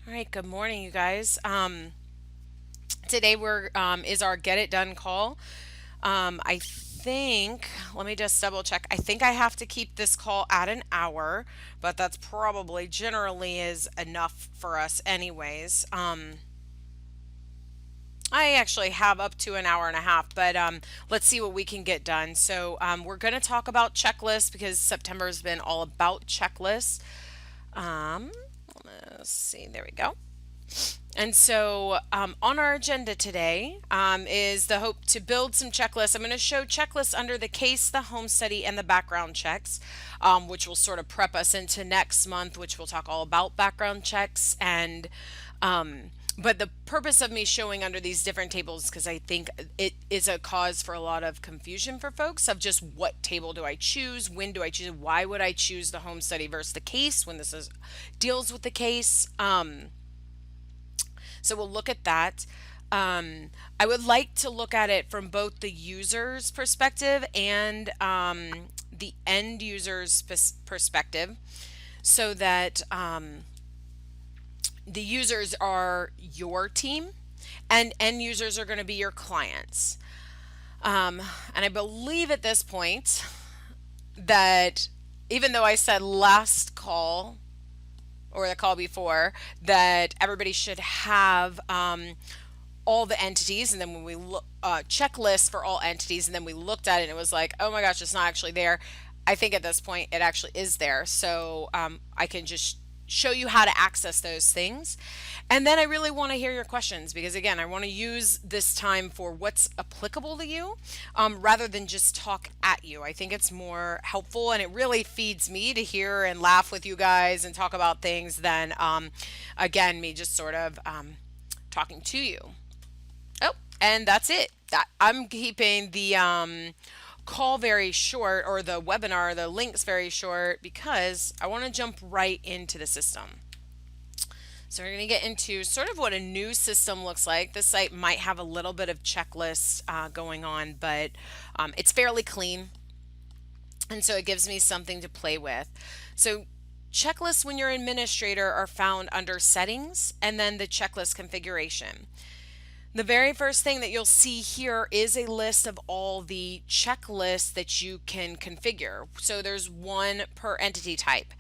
All right, good morning, you guys. Today we're is our get it done call. I think let me just double check. I think I have to keep this call at an hour, but that's probably generally is enough for us anyways. I actually have up to an hour and a half, but let's see what we can get done. So we're going to talk about checklists because September has been all about checklists. Um, let's see, there we go. And so, on our agenda today is the hope to build some checklists. I'm going to show checklists under the case, the home study, and the background checks, which will sort of prep us into next month, which we'll talk all about background checks. But the purpose of me showing under these different tables, because I think it is a cause for a lot of confusion for folks of just what table do I choose, when do I choose, why would I choose the home study versus the case when this is deals with the case. So we'll look at that. I would like to look at it from both the user's perspective and the end user's perspective so that the users are your team and end users are going to be your clients. And I believe at this point that even though I said last call or the call before that everybody should have all the entities, and then when we look checklist for all entities, and then we looked at it and it was like, oh my gosh, it's not actually there. I think at this point it actually is there, so I can just show you how to access those things. And then I really want to hear your questions because, again, I want to use this time for what's applicable to you rather than just talk at you. I think it's more helpful and it really feeds me to hear and laugh with you guys and talk about things than, again, me just sort of talking to you. Oh, and that's it. I'm keeping the call very short or the webinar, the links very short because I want to jump right into the system. So we're going to get into sort of what a new system looks like. This site might have a little bit of checklists going on, but it's fairly clean. And so it gives me something to play with. So checklists when you're an administrator are found under settings and then the checklist configuration. The very first thing that you'll see here is a list of all the checklists that you can configure. So there's one per entity type.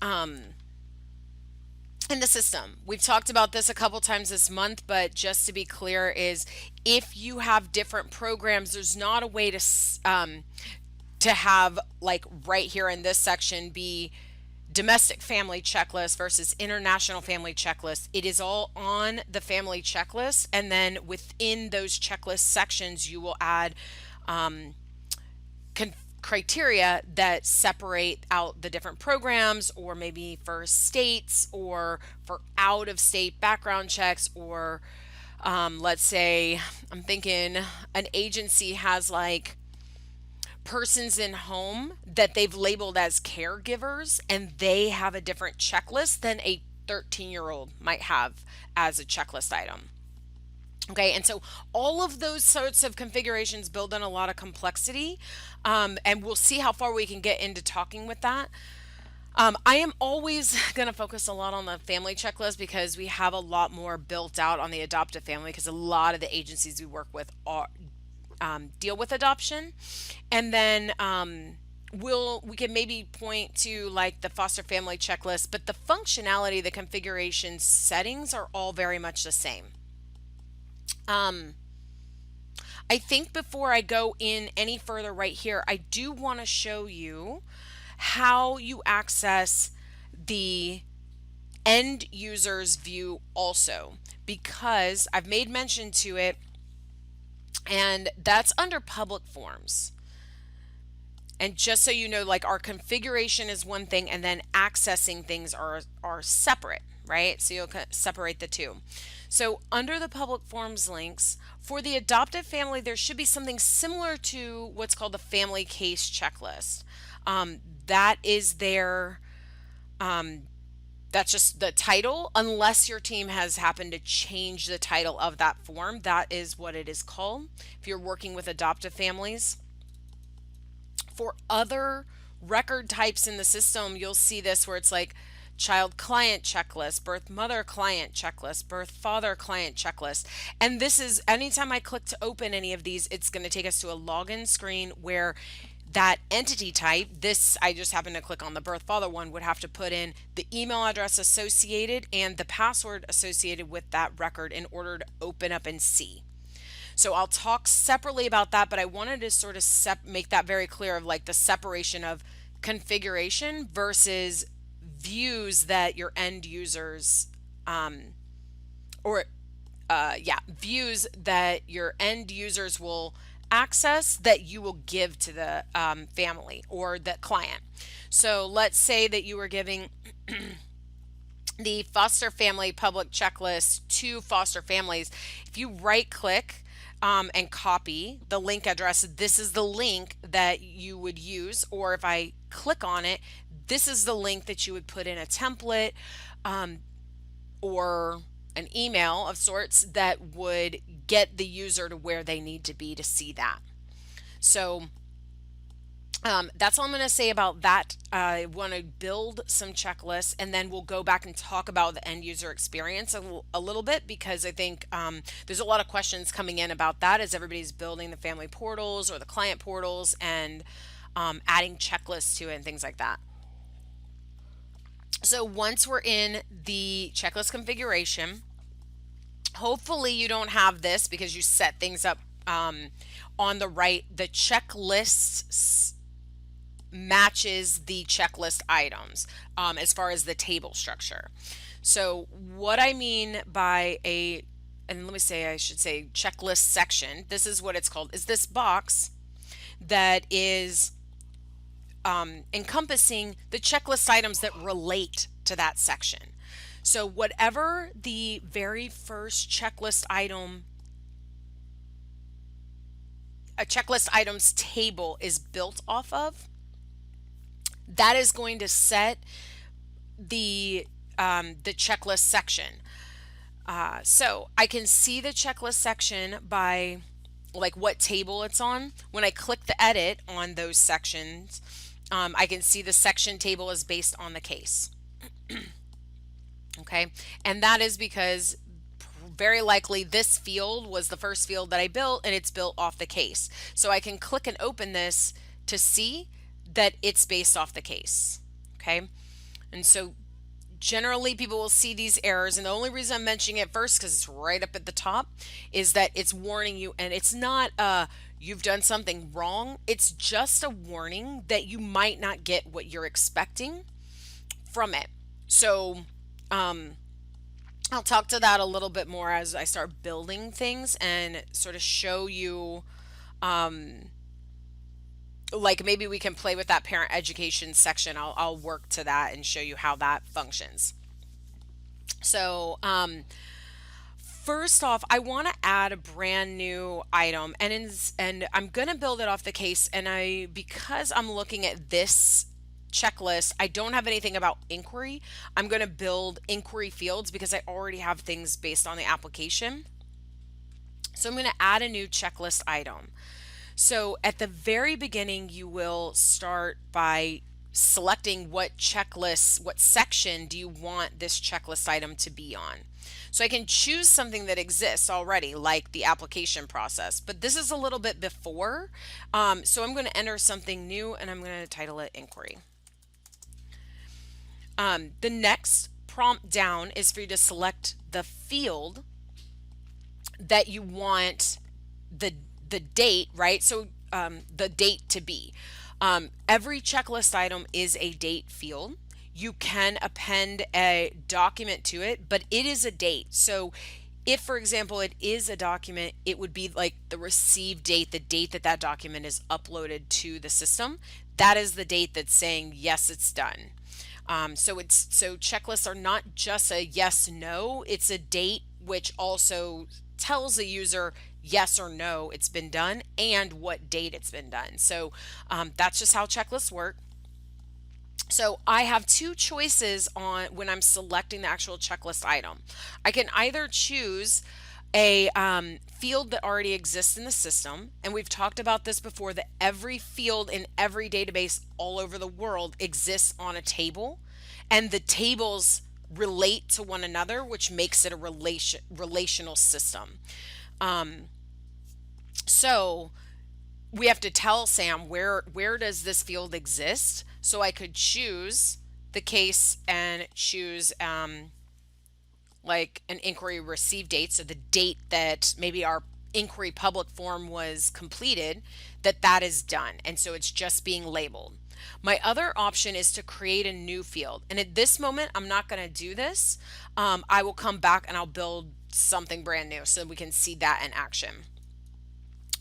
In the system, we've talked about this a couple times this month, but just to be clear is if you have different programs, there's not a way to have like right here in this section be domestic family checklist versus international family checklist. It is all on the family checklist, and then within those checklist sections you will add criteria that separate out the different programs, or maybe for states or for out of state background checks, or let's say I'm thinking an agency has like persons in home that they've labeled as caregivers and they have a different checklist than a 13-year-old might have as a checklist item. Okay, and so all of those sorts of configurations build in a lot of complexity, and we'll see how far we can get into talking with that. I am always going to focus a lot on the family checklist because we have a lot more built out on the adoptive family because a lot of the agencies we work with are deal with adoption, and then we can maybe point to like the foster family checklist, but the functionality, the configuration settings are all very much the same. I think before I go in any further right here, I do want to show you how you access the end user's view also, because I've made mention to it, and that's under public forms. And just so you know, like our configuration is one thing and then accessing things are separate, right? So you'll separate the two. So under the public forms links, for the adoptive family, there should be something similar to what's called the family case checklist. That is their, that's just the title, unless your team has happened to change the title of that form. That is what it is called if you're working with adoptive families. For other record types in the system, you'll see this where it's like child client checklist, birth mother client checklist, birth father client checklist. And this is anytime I click to open any of these, it's going to take us to a login screen where that entity type, this I just happen to click on the birth father one, would have to put in the email address associated and the password associated with that record in order to open up and see. So I'll talk separately about that, but I wanted to sort of make that very clear of like the separation of configuration versus views that your end users or views that your end users will access that you will give to the family or the client. So let's say that you were giving the foster family public checklist to foster families. If you right click and copy the link address, this is the link that you would use. Or if I click on it, this is the link that you would put in a template or an email of sorts that would get the user to where they need to be to see that. So that's all I'm going to say about that. I want to build some checklists, and then we'll go back and talk about the end user experience a little bit, because I think there's a lot of questions coming in about that as everybody's building the family portals or the client portals and adding checklists to it and things like that. So once we're in the checklist configuration, hopefully you don't have this because you set things up on the right. The checklist matches the checklist items as far as the table structure. So what I mean by I should say checklist section, this is what it's called, is this box that is encompassing the checklist items that relate to that section. So whatever the very first checklist item, a checklist items table is built off of, that is going to set the checklist section. So I can see the checklist section by like what table it's on. When I click the edit on those sections, I can see the section table is based on the case. Okay, and that is because very likely this field was the first field that I built, and it's built off the case. So I can click and open this to see that it's based off the case. Okay, and so generally people will see these errors, and the only reason I'm mentioning it first because it's right up at the top is that it's warning you, and it's not you've done something wrong. It's just a warning that you might not get what you're expecting from it. So I'll talk to that a little bit more as I start building things and sort of show you like maybe we can play with that parent education section. I'll work to that and show you how that functions. So first off, I want to add a brand new item, and I'm going to build it off the case, and because I'm looking at this checklist, I don't have anything about inquiry. I'm going to build inquiry fields because I already have things based on the application. So I'm going to add a new checklist item. So at the very beginning, you will start by selecting what section do you want this checklist item to be on. So I can choose something that exists already, like the application process, but this is a little bit before. So I'm going to enter something new, and I'm going to title it inquiry. The next prompt down is for you to select the field that you want the date, right? So the date to be. Every checklist item is a date field. You can append a document to it, but it is a date. So if, for example, it is a document, it would be like the receive date, the date that that document is uploaded to the system. That is the date that's saying, yes, it's done. So checklists are not just a yes, no, it's a date which also tells the user yes or no it's been done and what date it's been done. So that's just how checklists work. So I have two choices on when I'm selecting the actual checklist item. I can either choose a field that already exists in the system, and we've talked about this before, that every field in every database all over the world exists on a table, and the tables relate to one another, which makes it a relational system. So we have to tell Sam where does this field exist, so I could choose the case and choose like an inquiry receive date, so the date that maybe our inquiry public form was completed, that is done, and so it's just being labeled. My other option is to create a new field, and at this moment I'm not going to do this. I will come back and I'll build something brand new so we can see that in action.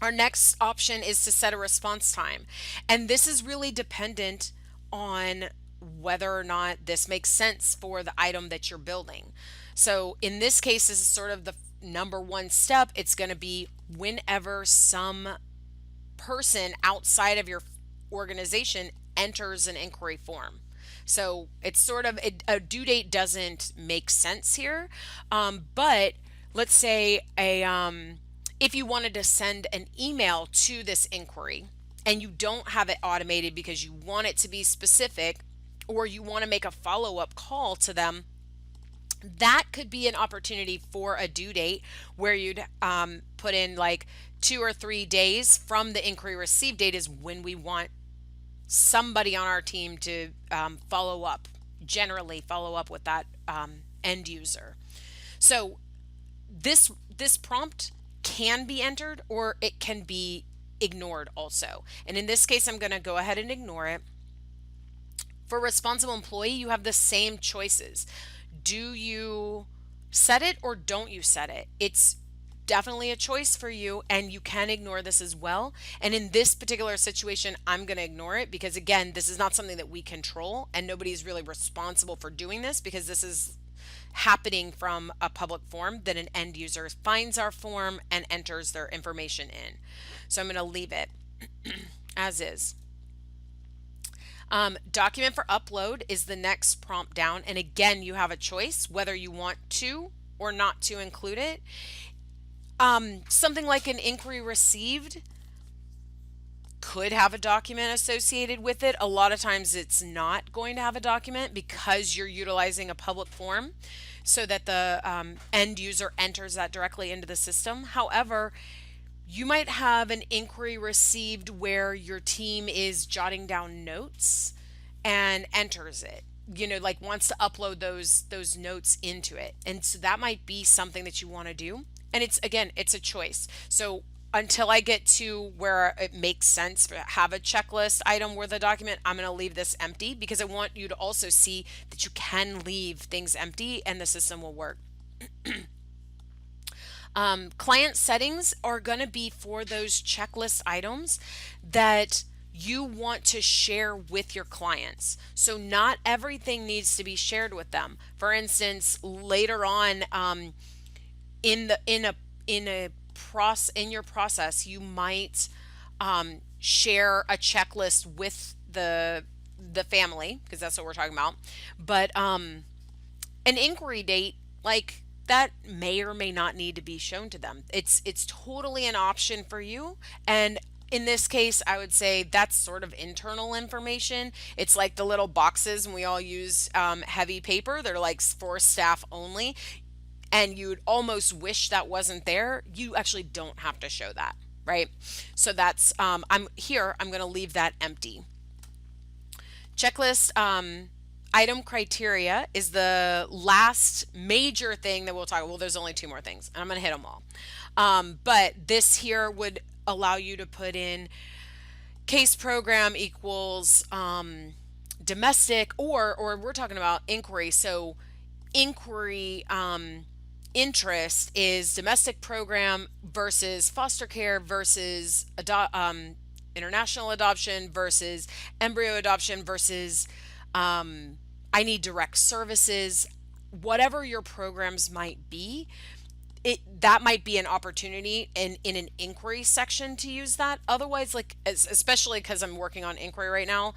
Our next option is to set a response time, and this is really dependent on whether or not this makes sense for the item that you're building. So in this case, this is sort of the number one step. It's going to be whenever some person outside of your organization enters an inquiry form. So it's sort of a due date doesn't make sense here, but let's say if you wanted to send an email to this inquiry and you don't have it automated because you want it to be specific, or you want to make a follow-up call to them, that could be an opportunity for a due date where you'd put in like 2 or 3 days from the inquiry receive date is when we want somebody on our team to generally follow up with that end user. So this prompt can be entered or it can be ignored also. And in this case, I'm going to go ahead and ignore it. For responsible employee, you have the same choices. Do you set it or don't you set it? It's definitely a choice for you, and you can ignore this as well. And in this particular situation, I'm going to ignore it because, again, this is not something that we control, and nobody's really responsible for doing this because this is happening from a public form that an end user finds our form and enters their information in. So I'm going to leave it as is. Document for upload is the next prompt down, and again, you have a choice whether you want to or not to include it. Something like an inquiry received could have a document associated with it. A lot of times it's not going to have a document because you're utilizing a public form so that the end user enters that directly into the system. However, you might have an inquiry received where your team is jotting down notes and enters it, like wants to upload those notes into it. And so that might be something that you want to do. And it's a choice. So until I get to where it makes sense to have a checklist item with a document, I'm going to leave this empty because I want you to also see that you can leave things empty and the system will work. Client settings are going to be for those checklist items that you want to share with your clients. So not everything needs to be shared with them. For instance, later on in your process, you might share a checklist with the family because that's what we're talking about. But an inquiry date, like, that may or may not need to be shown to them. It's totally an option for you. And in this case, I would say that's sort of internal information. It's like the little boxes, and we all use heavy paper. They're like for staff only. And you'd almost wish that wasn't there. You actually don't have to show that, right? So that's, I'm going to leave that empty. Checklist item criteria is the last major thing that we'll talk about. Well, there's only 2 more things, and I'm going to hit them all. But this here would allow you to put in case program equals domestic, or we're talking about inquiry. So inquiry interest is domestic program versus foster care versus international adoption versus embryo adoption versus I need direct services. Whatever your programs might be, that might be an opportunity in an inquiry section to use that. Otherwise, like, especially because I'm working on inquiry right now,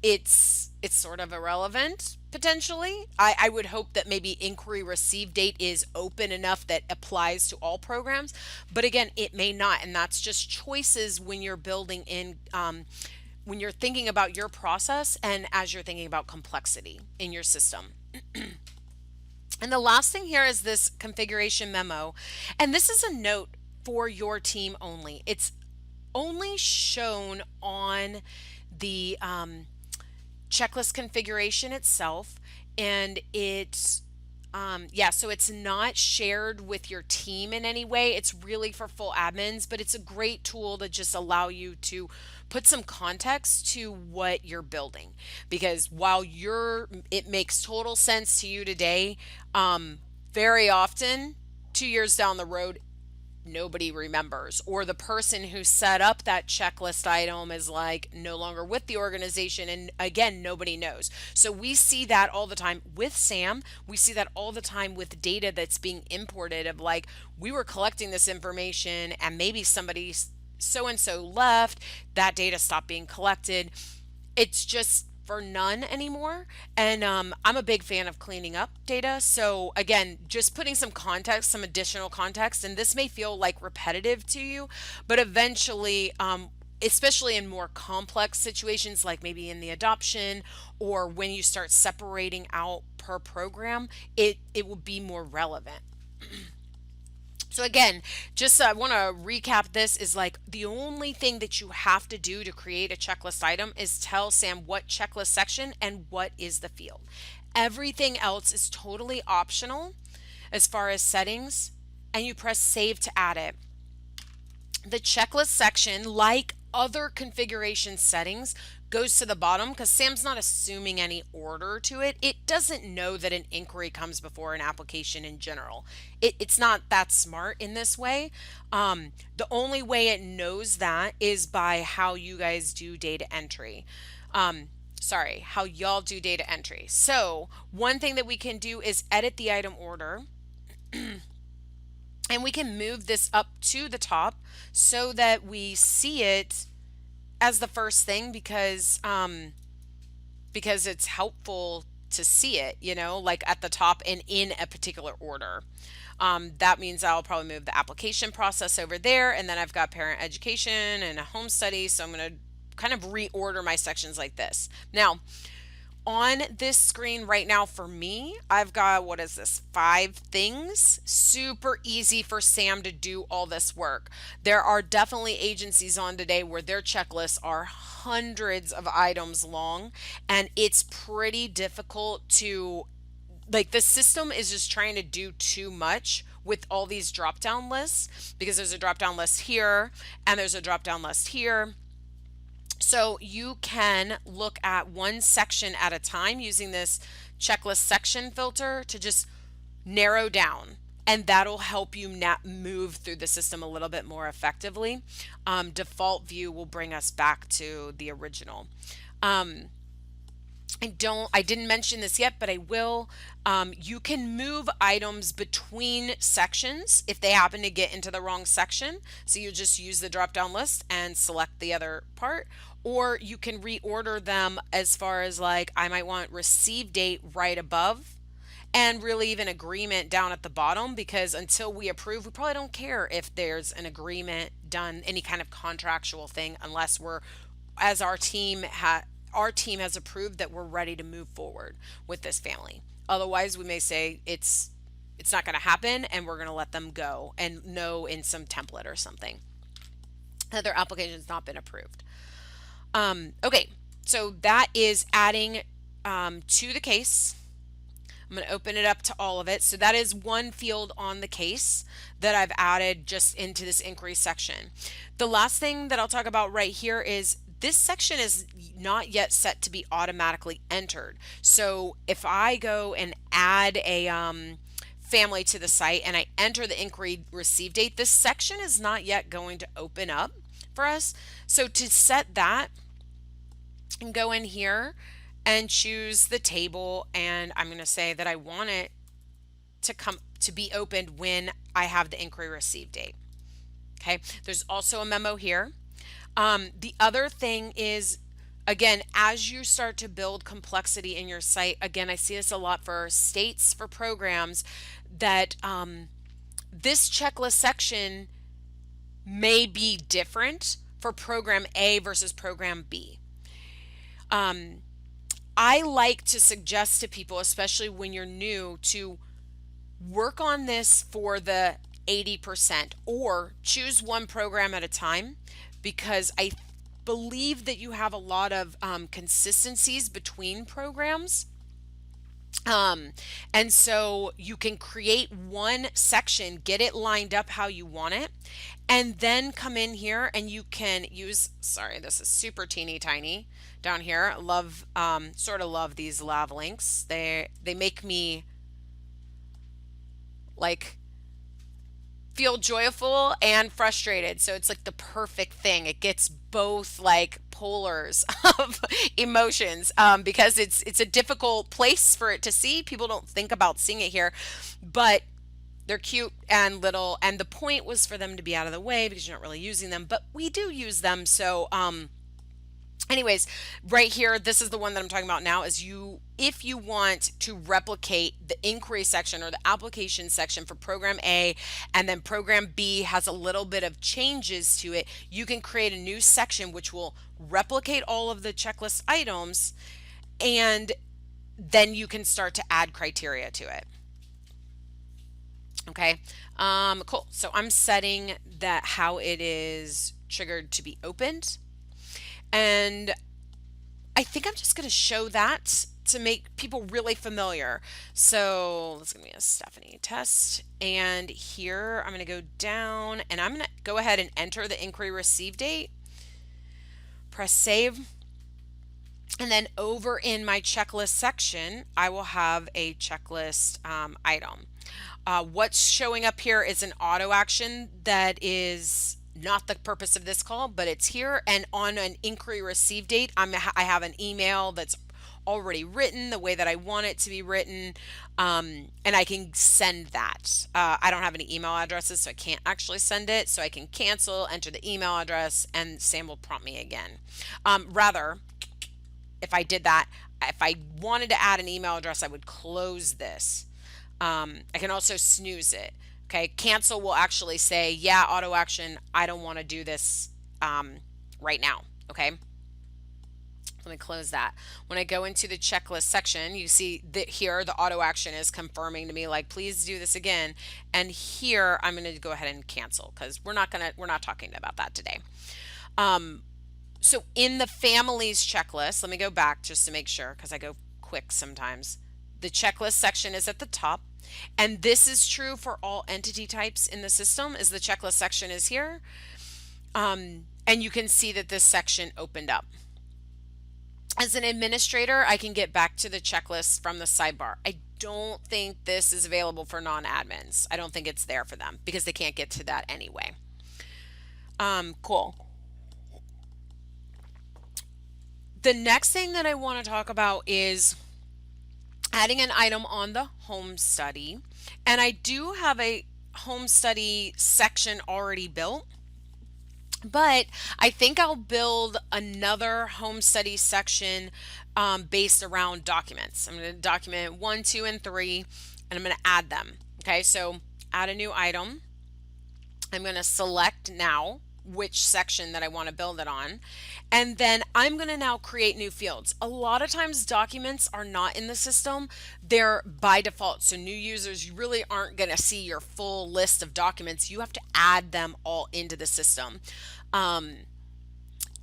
it's sort of irrelevant potentially. I would hope that maybe inquiry receive date is open enough that applies to all programs, but again, it may not, and that's just choices when you're building in when you're thinking about your process and as you're thinking about complexity in your system. And the last thing here is this configuration memo. And this is a note for your team only. It's only shown on the checklist configuration itself, and so it's not shared with your team in any way. It's really for full admins, but it's a great tool to just allow you to put some context to what you're building. Because while it makes total sense to you today, very often 2 years down the road, nobody remembers, or the person who set up that checklist item is like no longer with the organization, and again, nobody knows. So we see that all the time with Sam. We see that all the time with data that's being imported, of like, we were collecting this information and maybe somebody so and so left, that data stopped being collected. It's just for none anymore. And I'm a big fan of cleaning up data. So again, just putting some context, some additional context, and this may feel like repetitive to you, but eventually, especially in more complex situations, like maybe in the adoption or when you start separating out per program, it will be more relevant. So again, just I want to recap this, is like the only thing that you have to do to create a checklist item is tell Sam what checklist section and what is the field. Everything else is totally optional as far as settings, and you press save to add it. The checklist section, like other configuration settings, goes to the bottom because Sam's not assuming any order to it. It doesn't know that an inquiry comes before an application in general. It's not that smart in this way. The only way it knows that is by how you guys do data entry. How y'all do data entry. So one thing that we can do is edit the item order. And we can move this up to the top so that we see it as the first thing, because it's helpful to see it, like at the top and in a particular order. That means I'll probably move the application process over there, and then I've got parent education and a home study. So I'm going to kind of reorder my sections like this. Now, on this screen right now for me, I've got, 5 things. Super easy for Sam to do all this work. There are definitely agencies on today where their checklists are hundreds of items long, and it's pretty difficult to, like, the system is just trying to do too much with all these drop down lists, because there's a drop down list here and there's a drop down list here. So you can look at one section at a time using this checklist section filter to just narrow down, and that'll help you move through the system a little bit more effectively. Default view will bring us back to the original. I didn't mention this yet, but I will. You can move items between sections if they happen to get into the wrong section. So you just use the drop down list and select the other part, or you can reorder them as far as, like, I might want receive date right above and really even agreement down at the bottom, because until we approve, we probably don't care if there's an agreement done, any kind of contractual thing, unless as our team has approved that we're ready to move forward with this family. Otherwise, we may say it's not going to happen, and we're going to let them go and know in some template or something that their application's not been approved. Okay, so that is adding to the case. I'm going to open it up to all of it. So that is one field on the case that I've added just into this inquiry section. The last thing that I'll talk about right here is this section is not yet set to be automatically entered. So if I go and add a family to the site and I enter the inquiry receive date, this section is not yet going to open up for us. So to set that, and go in here and choose the table, and I'm going to say that I want it to be opened when I have the inquiry receive date. Okay, there's also a memo here. The other thing is, again, as you start to build complexity in your site, again, I see this a lot for states, for programs, that this checklist section may be different for program A versus program B. Um, I like to suggest to people, especially when you're new, to work on this for the 80% or choose one program at a time, because I believe that you have a lot of consistencies between programs. Um, and so you can create one section, get it lined up how you want it, and then come in here and you can use, sorry, this is super teeny tiny down here. Love, sort of love these lav links. They make me like feel joyful and frustrated. So it's like the perfect thing. It gets both like polars of emotions, because it's a difficult place for it to see. People don't think about seeing it here, but they're cute and little. And the point was for them to be out of the way because you're not really using them, but we do use them. So anyways, right here, this is the one that I'm talking about now. Is you, if you want to replicate the inquiry section or the application section for program A, and then program B has a little bit of changes to it, you can create a new section which will replicate all of the checklist items, and then you can start to add criteria to it. Okay, cool. So I'm setting that how it is triggered to be opened. And I think I'm just going to show that to make people really familiar. So let's give me a Stephanie test. And here I'm going to go down and I'm going to go ahead and enter the inquiry receive date. Press save. And then over in my checklist section, I will have a checklist item. What's showing up here is an auto action that is not the purpose of this call, but it's here. And on an inquiry receive date, I have an email that's already written the way that I want it to be written, and I can send that. I don't have any email addresses, so I can't actually send it. So I can cancel, enter the email address, and Sam will prompt me again. Rather, if I did that, if I wanted to add an email address, I would close this. I can also snooze it. Okay, cancel will actually say, yeah, auto action, I don't want to do this right now. Okay, let me close that. When I go into the checklist section, you see that here the auto action is confirming to me like, please do this again. And here I'm going to go ahead and cancel because we're not talking about that today. So in the families checklist, let me go back just to make sure because I go quick sometimes. The checklist section is at the top. And this is true for all entity types in the system, is the checklist section is here. And you can see that this section opened up. As an administrator, I can get back to the checklist from the sidebar. I don't think this is available for non-admins. I don't think it's there for them because they can't get to that anyway. Cool. The next thing that I want to talk about is adding an item on the home study. And I do have a home study section already built, but I think I'll build another home study section based around documents. I'm going to document 1, 2, and 3, and I'm going to add them. Okay, so add a new item. I'm going to select now which section that I want to build it on. And then I'm going to now create new fields. A lot of times documents are not in the system. They're by default. So new users really aren't going to see your full list of documents. You have to add them all into the system.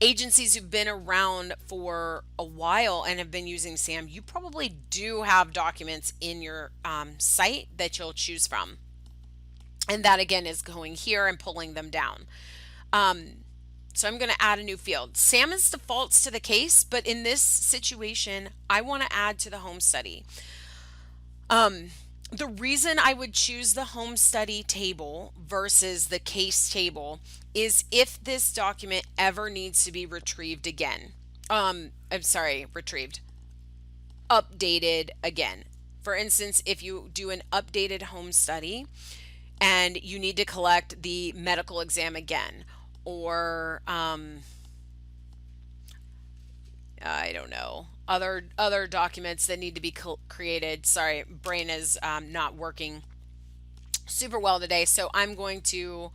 Agencies who've been around for a while and have been using SAM, you probably do have documents in your site that you'll choose from. And that again is going here and pulling them down. So I'm going to add a new field. SAM is defaults to the case, but in this situation, I want to add to the home study. The reason I would choose the home study table versus the case table is if this document ever needs to be retrieved again. Retrieved. Updated again. For instance, if you do an updated home study and you need to collect the medical exam again, or I don't know, other documents that need to be created. Sorry, brain is not working super well today, so I'm going to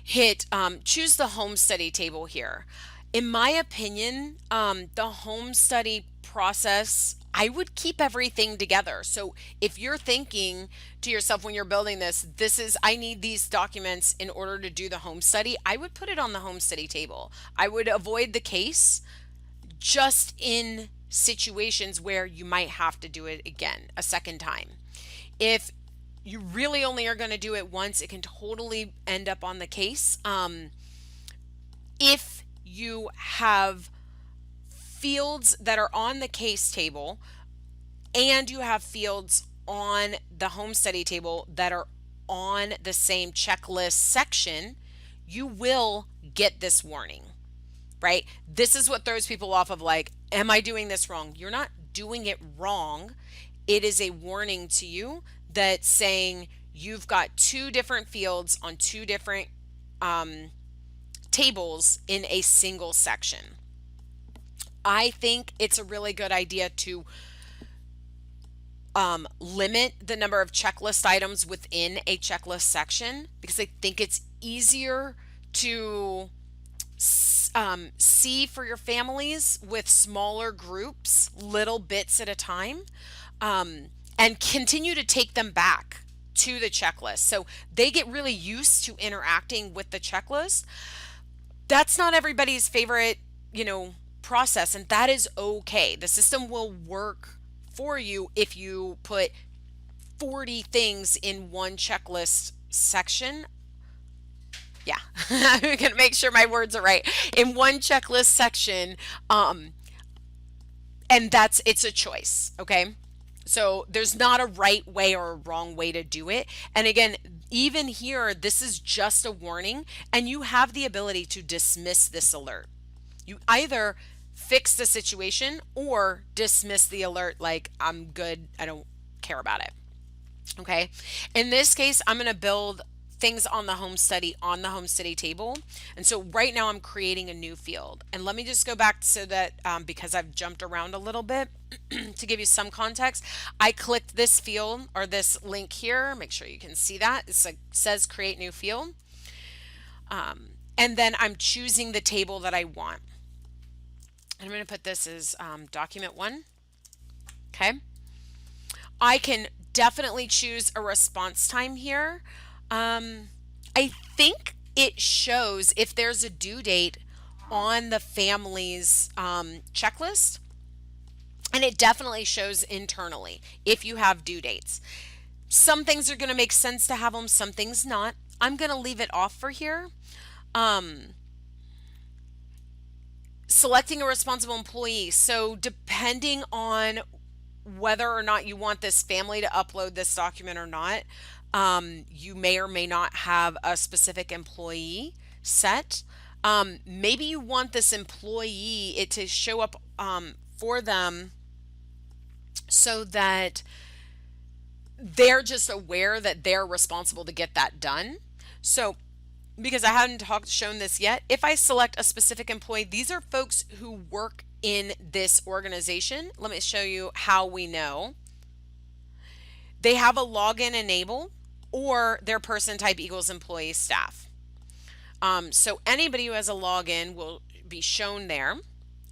hit choose the home study table here. In my opinion, the home study process, I would keep everything together. So if you're thinking to yourself when you're building this is, I need these documents in order to do the home study, I would put it on the home study table. I would avoid the case just in situations where you might have to do it again a second time. If you really only are going to do it once, it can totally end up on the case. If you have fields that are on the case table and you have fields on the home study table that are on the same checklist section, you will get this warning, right? This is what throws people off of like, am I doing this wrong? You're not doing it wrong. It is a warning to you that's saying you've got two different fields on two different tables in a single section. I think it's a really good idea to limit the number of checklist items within a checklist section because I think it's easier to see for your families with smaller groups, little bits at a time, and continue to take them back to the checklist. So they get really used to interacting with the checklist. That's not everybody's favorite, process, and that is okay. The system will work for you if you put 40 things in one checklist section. Yeah, I'm going to make sure my words are right. In one checklist section, and it's a choice, okay? So there's not a right way or a wrong way to do it. And again, even here, this is just a warning, and you have the ability to dismiss this alert. You either fix the situation or dismiss the alert like, I'm good, I don't care about it. Okay. In this case, I'm going to build things on the home study table. And so right now I'm creating a new field. And let me just go back so that because I've jumped around a little bit to give you some context, I clicked this field or this link here. Make sure you can see that. It says create new field. And then I'm choosing the table that I want. I'm going to put this as document 1. Okay. I can definitely choose a response time here. I think it shows if there's a due date on the family's checklist, and it definitely shows internally if you have due dates. Some things are going to make sense to have them, some things not. I'm going to leave it off for here. Selecting a responsible employee. So depending on whether or not you want this family to upload this document or not, you may or may not have a specific employee set. Maybe you want this employee to show up for them so that they're just aware that they're responsible to get that done. So because I haven't shown this yet, if I select a specific employee, these are folks who work in this organization. Let me show you how we know. They have a login enabled or their person type equals employee staff. So anybody who has a login will be shown there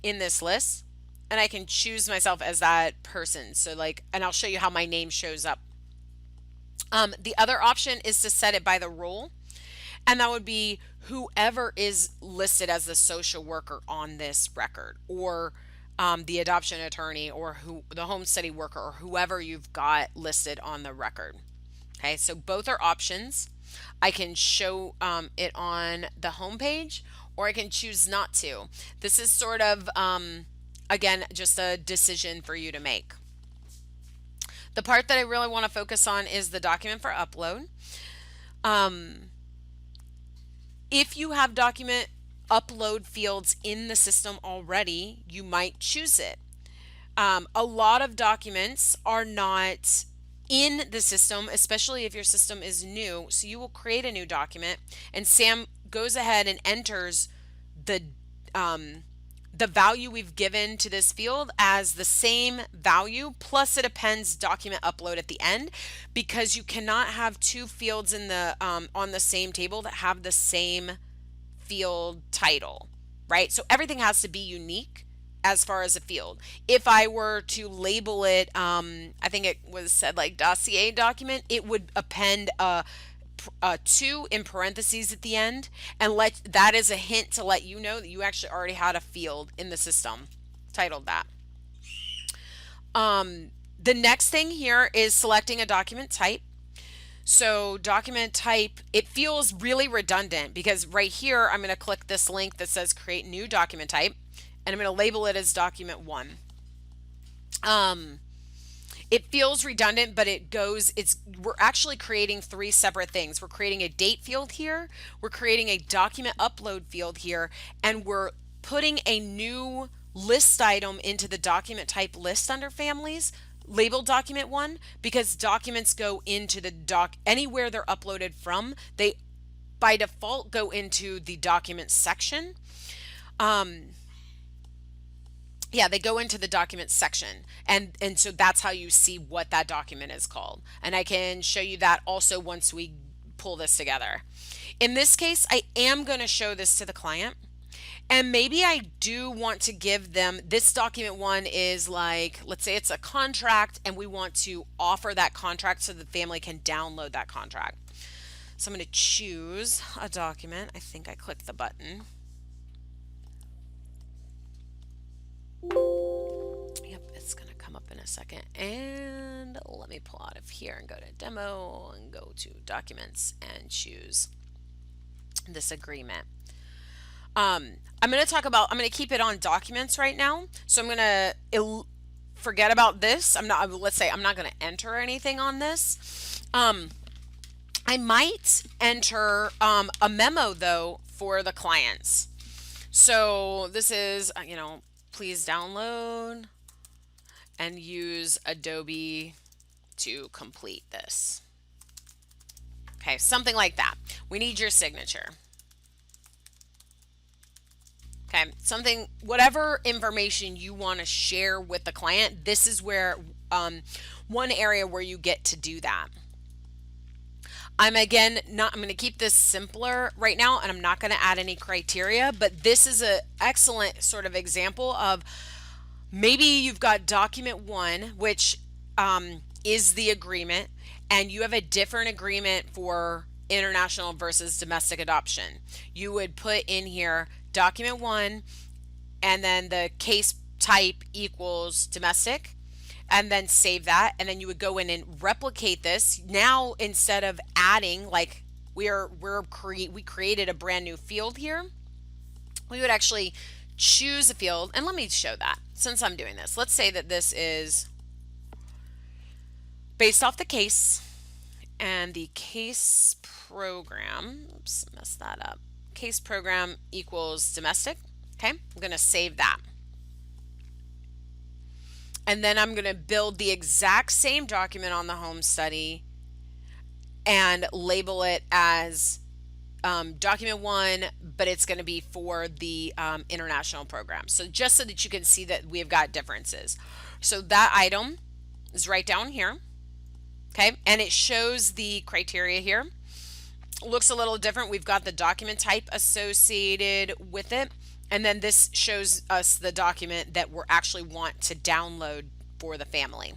in this list, and I can choose myself as that person. So and I'll show you how my name shows up. The other option is to set it by the role. And that would be whoever is listed as the social worker on this record, or the adoption attorney, or the home study worker, or whoever you've got listed on the record. Okay, so both are options. I can show it on the home page, or I can choose not to. This is sort of, again, just a decision for you to make. The part that I really want to focus on is the document for upload. If you have document upload fields in the system already, you might choose it. A lot of documents are not in the system, especially if your system is new. So you will create a new document, and Sam goes ahead and enters the value we've given to this field as the same value, plus it appends document upload at the end, because you cannot have two fields in the on the same table that have the same field title. right? So everything has to be unique as far as a field. If I were to label it, I think it was said like dossier document, it would append a two in parentheses at the end, and let that is a hint to let you know that you actually already had a field in the system titled that. The next thing here is selecting a document type. So document type, it feels really redundant because right here I'm going to click this link that says create new document type, and I'm going to label it as document 1. It feels redundant, but we're actually creating 3 separate things. We're creating a date field here, we're creating a document upload field here, and we're putting a new list item into the document type list under families, labeled document 1, because documents go into the anywhere they're uploaded from, they by default go into the document section. Yeah, they go into the document section, and so that's how you see what that document is called. And I can show you that also once we pull this together. In this case, I am going to show this to the client, and maybe I do want to give them this document 1 is like, let's say it's a contract, and we want to offer that contract so the family can download that contract. So I'm going to choose a document. I think I clicked the button. Yep, it's going to come up in a second. And let me pull out of here and go to demo and go to documents and choose this agreement. I'm going to keep it on documents right now. So I'm going to forget about this. Let's say I'm not going to enter anything on this. I might enter a memo though for the clients. So this is, please download and use Adobe to complete this. Okay, something like that. We need your signature. Okay, whatever information you want to share with the client, this is where one area where you get to do that. I'm going to keep this simpler right now, and I'm not going to add any criteria, but this is an excellent sort of example of maybe you've got document 1, which is the agreement, and you have a different agreement for international versus domestic adoption. You would put in here document 1, and then the case type equals domestic, and then save that, and then you would go in and replicate this. Now instead of adding, like we created a brand new field here, we would actually choose a field, and let me show that since I'm doing this. Let's say that this is based off the case, and the case program, oops, messed that up, case program equals domestic. Okay, I'm going to save that. And then I'm going to build the exact same document on the home study and label it as document 1, but it's going to be for the international program. So just so that you can see that we've got differences. So that item is right down here. Okay, and it shows the criteria here. Looks a little different. We've got the document type associated with it. And then this shows us the document that we actually want to download for the family.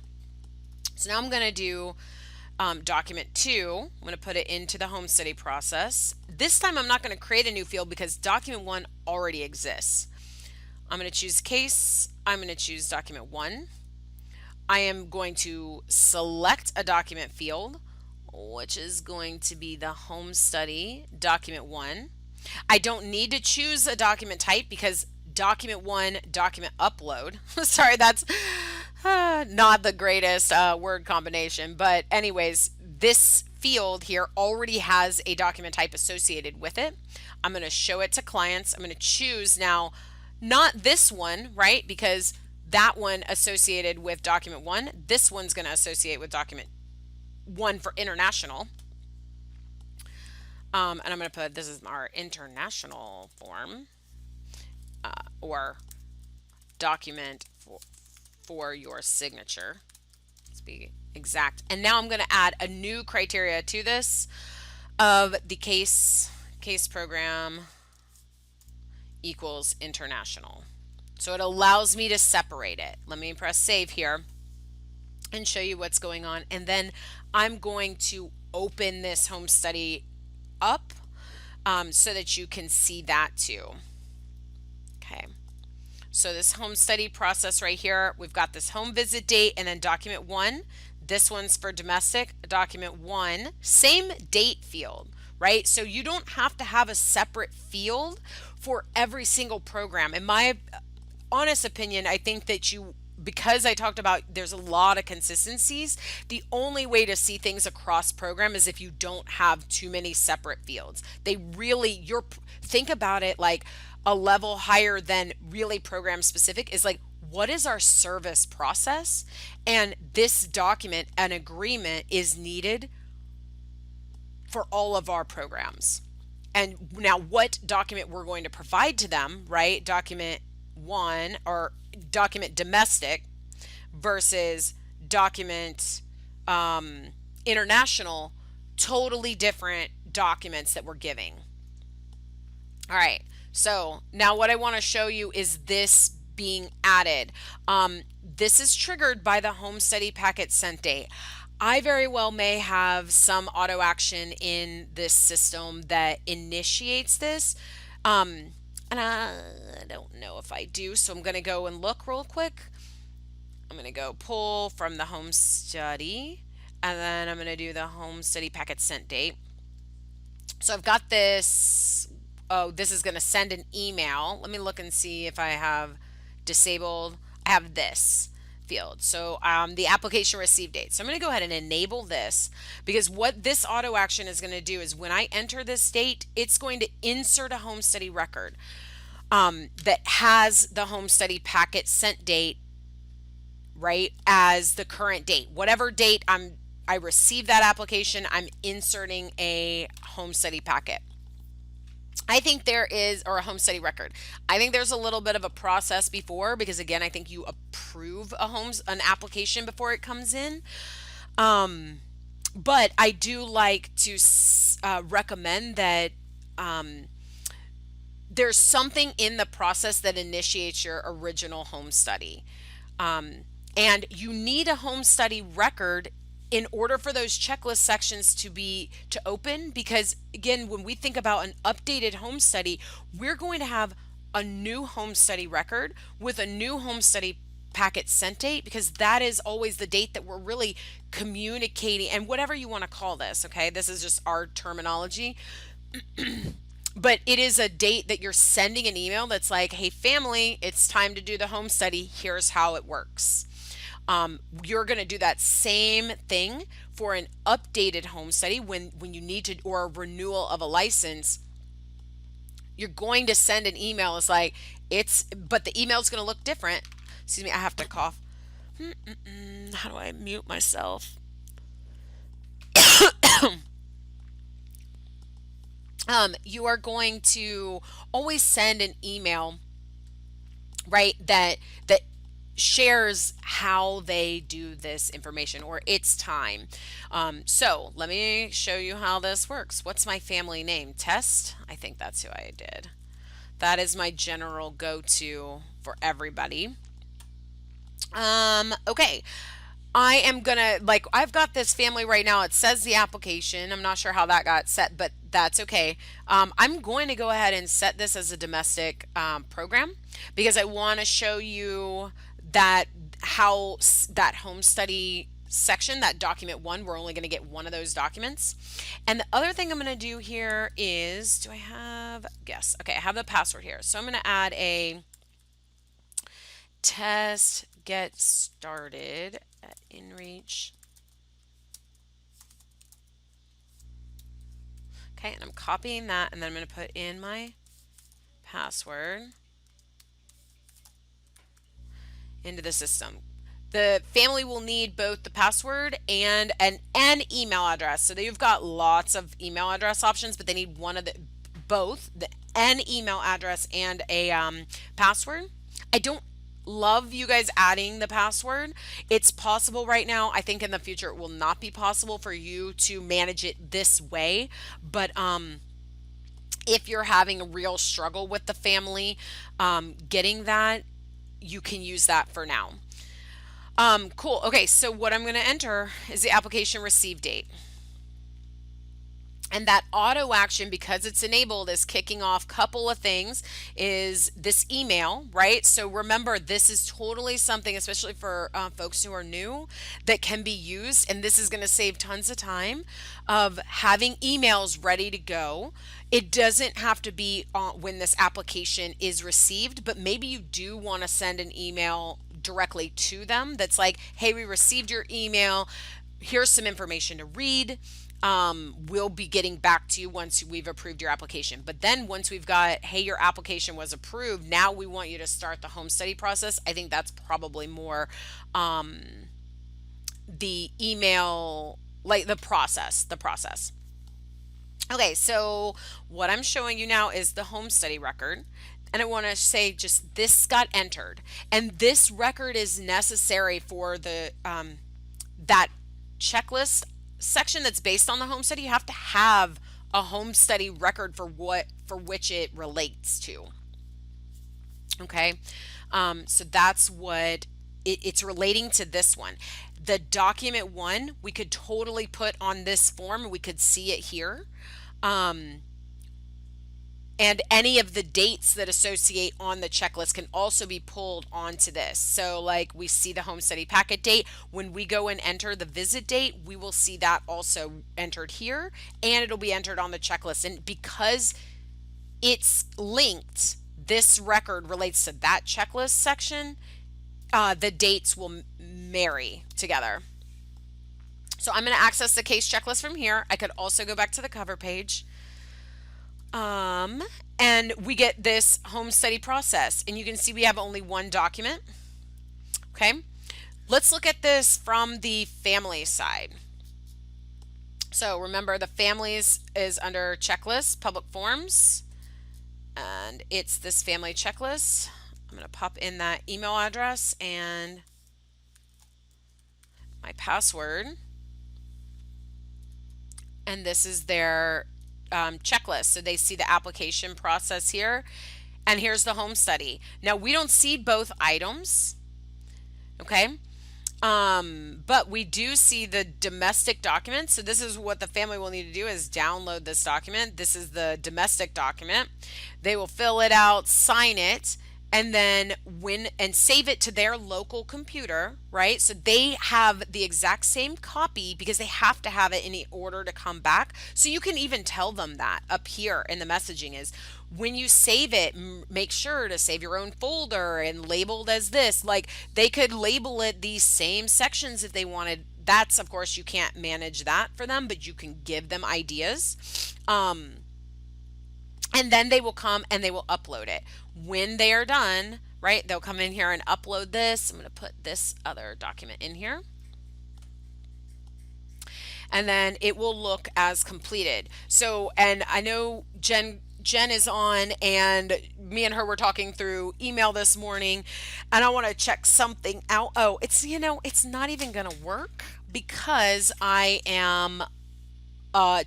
So now I'm going to do document 2. I'm going to put it into the home study process. This time I'm not going to create a new field because document 1 already exists. I'm going to choose case. I'm going to choose document 1. I am going to select a document field, which is going to be the home study document 1. I don't need to choose a document type because document 1, document upload. Sorry, that's not the greatest word combination, but anyways, this field here already has a document type associated with it. I'm going to show it to clients. I'm going to choose now, not this one, right? Because that one associated with document 1, this one's going to associate with document 1 for international. And I'm going to put, this is our international form, or document for your signature. Let's be exact. And now I'm going to add a new criteria to this of the case program equals international. So it allows me to separate it. Let me press save here and show you what's going on. And then I'm going to open this home study up so that you can see that too. Okay. So this home study process right here, we've got this home visit date and then document 1. This one's for domestic. Document 1, same date field, right? So you don't have to have a separate field for every single program. In my honest opinion, I think that because I talked about there's a lot of consistencies, the only way to see things across program is if you don't have too many separate fields. They really, think about it like a level higher than really program specific is like, what is our service process? And this document, an agreement, is needed for all of our programs. And now what document we're going to provide to them, right? Document 1 or document domestic versus document international, totally different documents that we're giving. All right, so now what I want to show you is this being added. This is triggered by the home study packet sent date. I very well may have some auto action in this system that initiates this. And I don't know if I do, so I'm going to go and look real quick. I'm going to go pull from the home study, and then I'm going to do the home study packet sent date. So I've got this. Oh, this is going to send an email. Let me look and see if I have disabled. I have this field. So the application receive date. So I'm going to go ahead and enable this, because what this auto action is going to do is when I enter this date, it's going to insert a home study record that has the home study packet sent date, right, as the current date. Whatever date I receive that application, I'm inserting a home study packet. I think there is, or a home study record. I think there's a little bit of a process before, because again, I think you approve an application before it comes in. But I do like to recommend that there's something in the process that initiates your original home study. And you need a home study record in order for those checklist sections to open, because again, when we think about an updated home study, we're going to have a new home study record with a new home study packet sent date, because that is always the date that we're really communicating, and whatever you want to call this, okay, this is just our terminology. But it is a date that you're sending an email that's like, hey family, it's time to do the home study, here's how it works. You're going to do that same thing for an updated home study when you need to, or a renewal of a license. You're going to send an email. It's like, but the email is going to look different. Excuse me, I have to cough. How do I mute myself? You are going to always send an email, right, that shares how they do this information, or it's time. So let me show you how this works. What's my family name? Test? I think that's who I did. That is my general go-to for everybody. Okay. I am gonna, I've got this family right now. It says the application. I'm not sure how that got set, but that's okay. I'm going to go ahead and set this as a domestic program, because I want to show you that how that home study section, that document 1, we're only going to get one of those documents. And the other thing I'm going to do here is, do I have, yes, okay, I have the password here. So I'm going to add a test get started at InReach. Okay, and I'm copying that, and then I'm going to put in my password into the system. The family will need both the password and an email address. So you've got lots of email address options, but they need both an email address and a password. I don't love you guys adding the password. It's possible right now. I think in the future it will not be possible for you to manage it this way, but If you're having a real struggle with the family getting that, you can use that for now. Cool. Okay, so what I'm going to enter is the application receive date. And that auto action, because it's enabled, is kicking off couple of things, is this email, right? So remember, this is totally something, especially for folks who are new, that can be used. And this is going to save tons of time of having emails ready to go. It doesn't have to be when this application is received, but maybe you do want to send an email directly to them that's like, hey, we received your email. Here's some information to read. We'll be getting back to you once we've approved your application. But then once we've got, hey, your application was approved, now we want you to start the home study process. I think that's probably more the email, like the process. Okay, so what I'm showing you now is the home study record. And I want to say just this got entered. And this record is necessary for the that checklist section that's based on the home study. You have to have a home study record for which it relates to. Okay, so that's what it's relating to. This one, the document one, we could totally put on this form. We could see it here. And any of the dates that associate on the checklist can also be pulled onto this. So like we see the home study packet date. When we go and enter the visit date, we will see that also entered here, and it'll be entered on the checklist. And because it's linked, this record relates to that checklist section, the dates will marry together. So I'm going to access the case checklist from here. I could also go back to the cover page. And we get this home study process, and you can see we have only one document. Okay, let's look at this from the family side. So remember, the families is under checklist, public forms, and it's this family checklist. I'm going to pop in that email address and my password, and this is their checklist. So they see the application process here, and here's the home study. Now we don't see both items, okay, but we do see the domestic document. So this is what the family will need to do, is download this document. This is the domestic document. They will fill it out, sign it, and then save it to their local computer, right? So they have the exact same copy because they have to have it in order to come back. So you can even tell them that up here in the messaging is, when you save it, make sure to save your own folder and labeled as this. Like they could label it these same sections if they wanted. That's, of course, you can't manage that for them, but you can give them ideas. And then they will come and they will upload it. When they are done, right, they'll come in here and upload this. I'm going to put this other document in here. And then it will look as completed. So, and I know Jen is on, and me and her were talking through email this morning, and I want to check something out. Oh, it's not even going to work because I am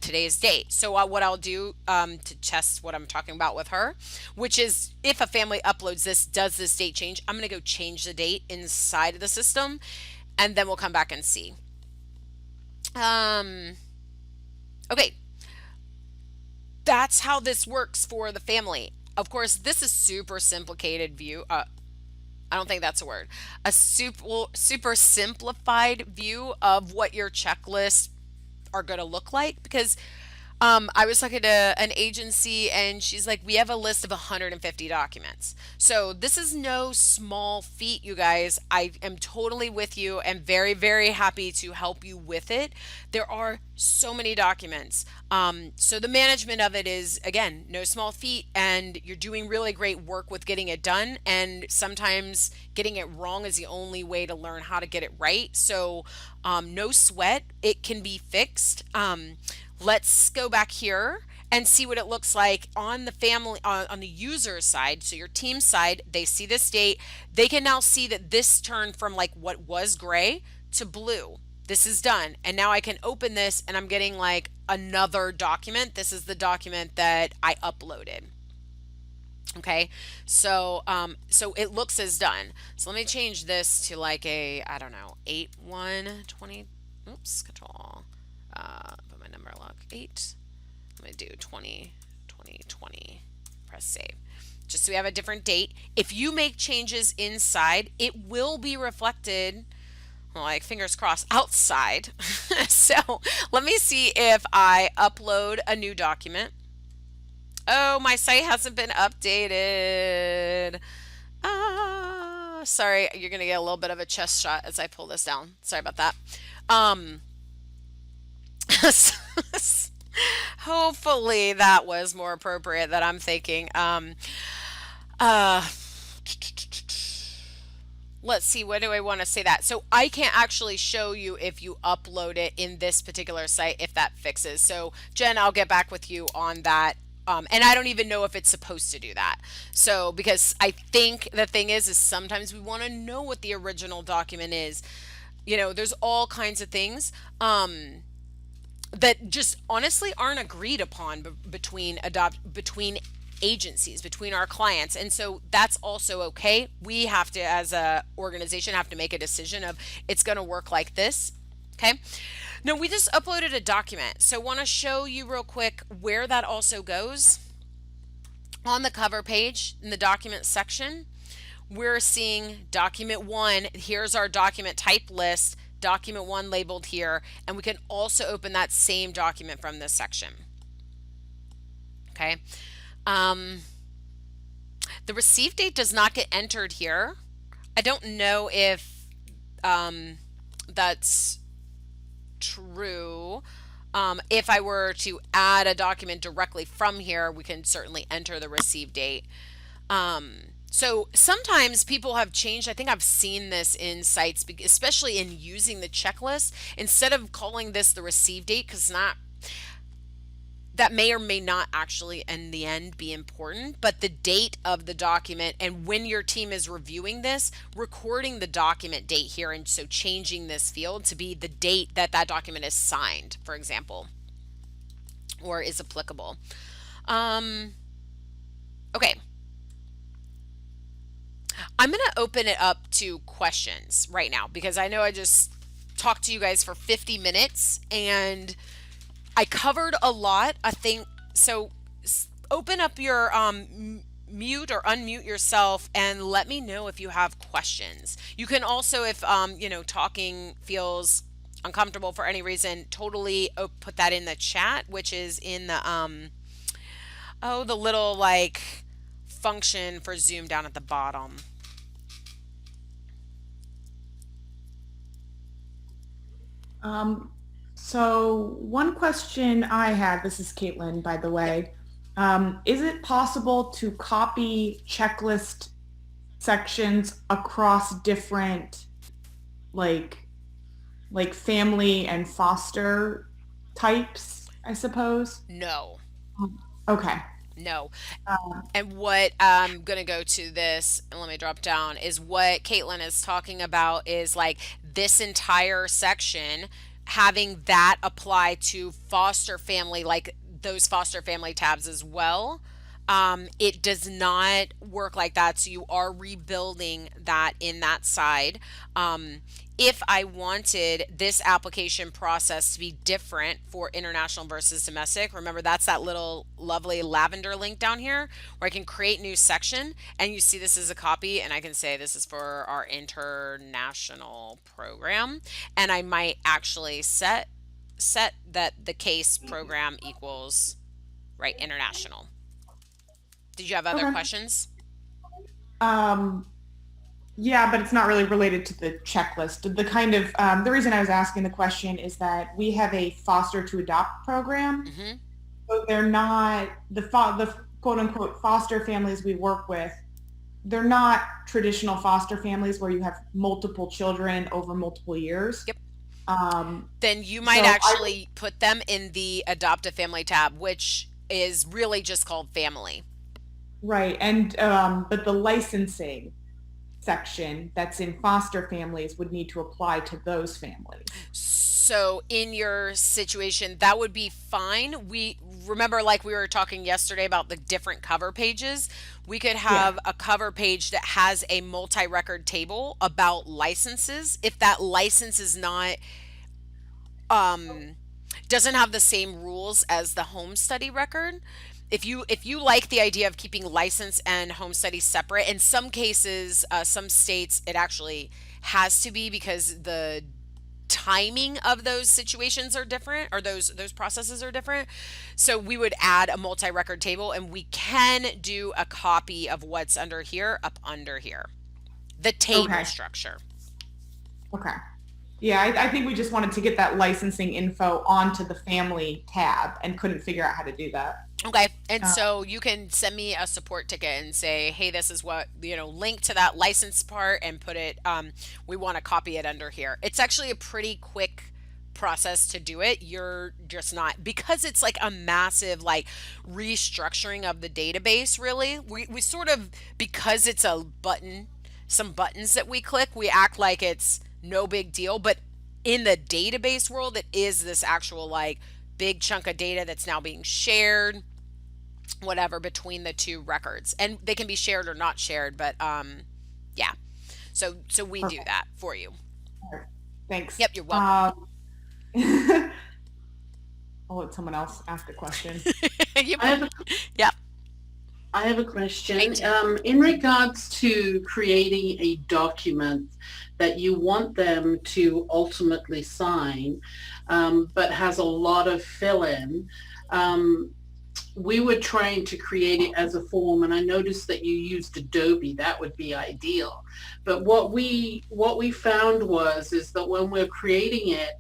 today's date. So what I'll do to test what I'm talking about with her, which is if a family uploads this, does this date change? I'm going to go change the date inside of the system, and then we'll come back and see. Okay, that's how this works for the family. Of course, this is super simplified view. I don't think that's a word. A super simplified view of what your checklist are going to look like, because I was talking to an agency and she's like, we have a list of 150 documents. So this is no small feat, you guys. I am totally with you and very, very happy to help you with it. There are so many documents. So the management of it is, again, no small feat, and you're doing really great work with getting it done. And sometimes getting it wrong is the only way to learn how to get it right. So no sweat, it can be fixed. Let's go back here and see what it looks like on the family, on the user side. So your team side, they see this date. They can now see that this turned from like what was gray to blue. This is done. And now I can open this and I'm getting like another document. This is the document that I uploaded. Okay, so it looks as done. So let me change this to like a, I don't know, 8/1/20. Oops, control. Put my number lock 8. I'm gonna do 20/20/20. Press save. Just so we have a different date. If you make changes inside, it will be reflected, well, like fingers crossed, outside. So let me see if I upload a new document. Oh, my site hasn't been updated. Sorry, you're gonna get a little bit of a chest shot as I pull this down. Sorry about that. Um, hopefully that was more appropriate that I'm thinking. Uh, let's see, what do I want to say that? So I can't actually show you if you upload it in this particular site if that fixes. So Jen, I'll get back with you on that. And I don't even know if it's supposed to do that. So because I think the thing is sometimes we want to know what the original document is. You know, there's all kinds of things that just honestly aren't agreed upon between agencies, between our clients. And so that's also okay. We have to, as a organization, have to make a decision of it's going to work like this. Okay. No, we just uploaded a document. So want to show you real quick where that also goes. On the cover page in the document section, we're seeing document 1. Here's our document type list, document 1 labeled here, and we can also open that same document from this section. Okay. The receive date does not get entered here. I don't know if that's true. If I were to add a document directly from here, we can certainly enter the receive date. So sometimes people have changed. I think I've seen this in sites, especially in using the checklist, instead of calling this the receive date, because not that may or may not actually in the end be important, but the date of the document and when your team is reviewing this, recording the document date here, and so changing this field to be the date that that document is signed, for example, or is applicable. Okay. I'm going to open it up to questions right now because I know I just talked to you guys for 50 minutes and I covered a lot. I think so. Open up your mute or unmute yourself and let me know if you have questions. You can also, if you know, talking feels uncomfortable for any reason, totally put that in the chat, which is in the the little like function for Zoom down at the bottom. So one question I had, this is Caitlin, by the way, is it possible to copy checklist sections across different like family and foster types, I suppose? No. Okay. No. Um, And what I'm going to go to this, and let me drop down, is what Caitlin is talking about is like this entire section, having that apply to foster family, like those foster family tabs as well. It does not work like that. So you are rebuilding that in that side. If I wanted this application process to be different for international versus domestic, remember that's that little lovely lavender link down here where I can create new section, and you see this is a copy, and I can say this is for our international program, and I might actually set that the case program equals right international. Did you have other okay. questions? Um, yeah, but it's not really related to the checklist. The kind of the reason I was asking the question is that we have a foster to adopt program. Hmm. So they're not the quote unquote foster families we work with. They're not traditional foster families where you have multiple children over multiple years. Yep. Um, Then you might so I actually put them in the adopt a family tab, which is really just called family. right, and but the licensing. section that's in foster families would need to apply to those families. So in your situation, that would be fine. We remember, like we were talking yesterday about the different cover pages. We could Yeah. have a cover page that has a multi-record table about licenses. If that license is not doesn't have the same rules as the home study record, if you like the idea of keeping license and home study separate, in some cases, some states it actually has to be because the timing of those situations are different, or those processes are different. So we would add a multi-record table, and we can do a copy of what's under here up under here, the table Okay. structure. Okay. Yeah, I think we just wanted to get that licensing info onto the family tab and couldn't figure out how to do that. Okay. And Uh, so you can send me a support ticket and say, hey, this is what, link to that license part and put it, we want to copy it under here. It's actually a pretty quick process to do it. You're just not, because it's like a massive, like, restructuring of the database, really. We sort of, because it's a button, some buttons that we click, we act like it's no big deal. But in the database world, it is this actual, like, big chunk of data that's now being shared, whatever, between the two records, and they can be shared or not shared, but yeah, so we do Perfect. that for you. All right. Thanks. Yep, you're welcome. I'll let someone else ask a question. You I bet. have a, Yep. I have a Me question. too. In regards to creating a document that you want them to ultimately sign, but has a lot of fill-in, um, we were trying to create it as a form, and I noticed that you used Adobe. That would be ideal. But what we found is that when we're creating it,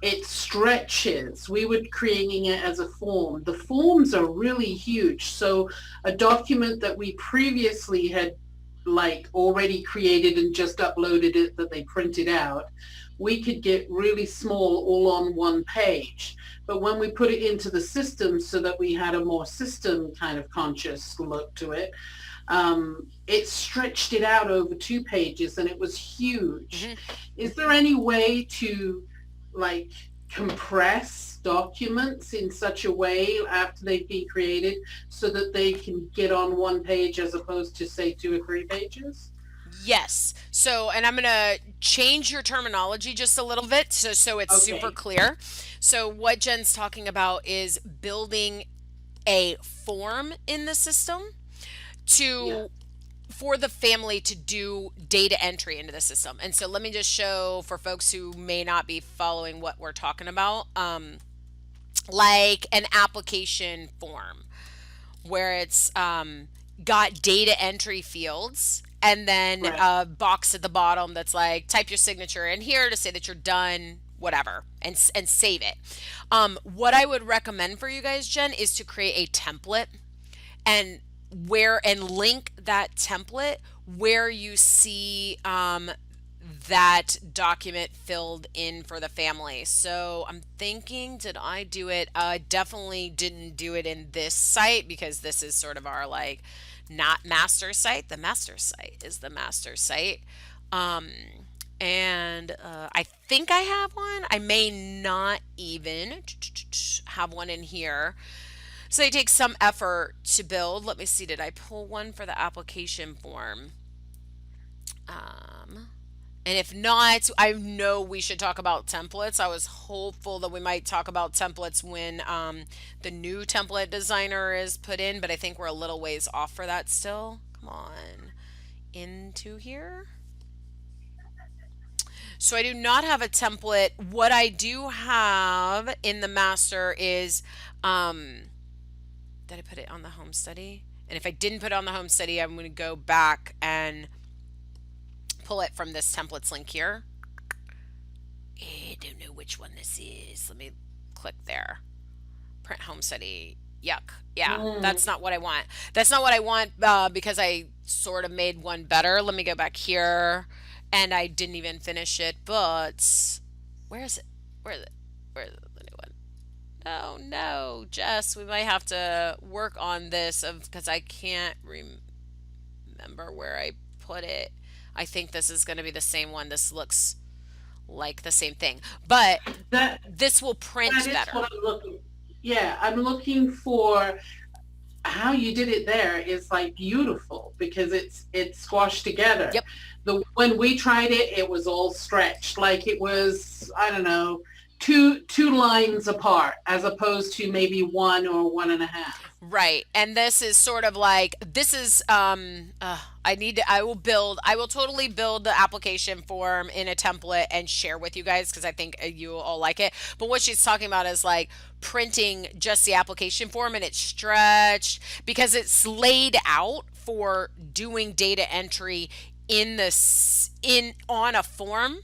it stretches. We were creating it as a form. The forms are really huge. So a document that we previously had like already created and just uploaded it that they printed out, we could get really small all on one page. But when we put it into the system so that we had a more system kind of conscious look to it, it stretched it out over 2 pages and it was huge. Hmm. Is there any way to like compress documents in such a way after they've been created so that they can get on one page as opposed to say 2 or 3 pages? Yes. So, and I'm going to change your terminology just a little bit so it's super Okay. clear. So what Jen's talking about is building a form in the system Yeah. to for the family to do data entry into the system. And so let me just show for folks who may not be following what we're talking about, like an application form where it's got data entry fields and then Right. a box at the bottom that's like type your signature in here to say that you're done, whatever, and save it. What I would recommend for you guys, Jen, is to create a template and link that template where you see that document filled in for the family. So I'm thinking, did I do it? I definitely didn't do it in this site because this is sort of our, like, not master site. The master site is the master site. Um, and I think I have one. I may not even have one in here. So they take some effort to build. Let me see, did I pull one for the application form? Um, and if not, I know we should talk about templates. I was hopeful that we might talk about templates when the new template designer is put in, but I think we're a little ways off for that still. Come on, into here. So I do not have a template. What I do have in the master is, did I put it on the home study? And if I didn't put it on the home study, I'm going to go back and pull it from this templates link here. I don't know which one this is. Let me click there. Print home study. Yuck. Yeah, Mm. that's not what I want. That's not what I want because I sort of made one better. Let me go back here. And I didn't even finish it, but where is it? Where is it? Where is the new one? Oh no, Jess, we might have to work on this of because I can't remember where I put it. I think this is going to be the same one. This looks like the same thing, but That this will that print is better. what I'm looking. Yeah, I'm looking for how you did it there is like beautiful because it's squashed together. Yep. The when we tried it, it was all stretched, like it was, I don't know, two lines apart as opposed to maybe one or one and a half. Right. And this is sort of like this is I will totally build the application form in a template and share with you guys because I think you will all like it. But what she's talking about is like printing just the application form and it's stretched because it's laid out for doing data entry in this in on a form,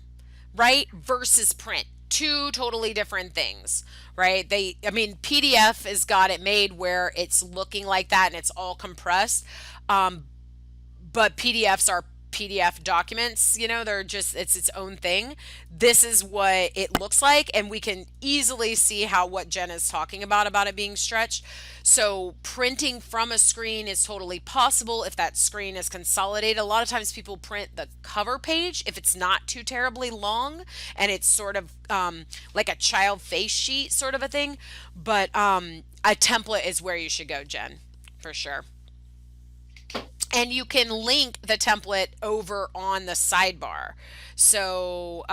right? Versus print. Two totally different things, right? I mean, PDF has got it made where it's looking like that and it's all compressed. Um, but PDFs are PDF documents, they're just, it's its own thing. This is what it looks like, and we can easily see how what Jen is talking about it being stretched. So, printing from a screen is totally possible if that screen is consolidated. A lot of times people print the cover page if it's not too terribly long and it's sort of like a child face sheet sort of a thing. But a template is where you should go, Jen, for sure. And you can link the template over on the sidebar. So,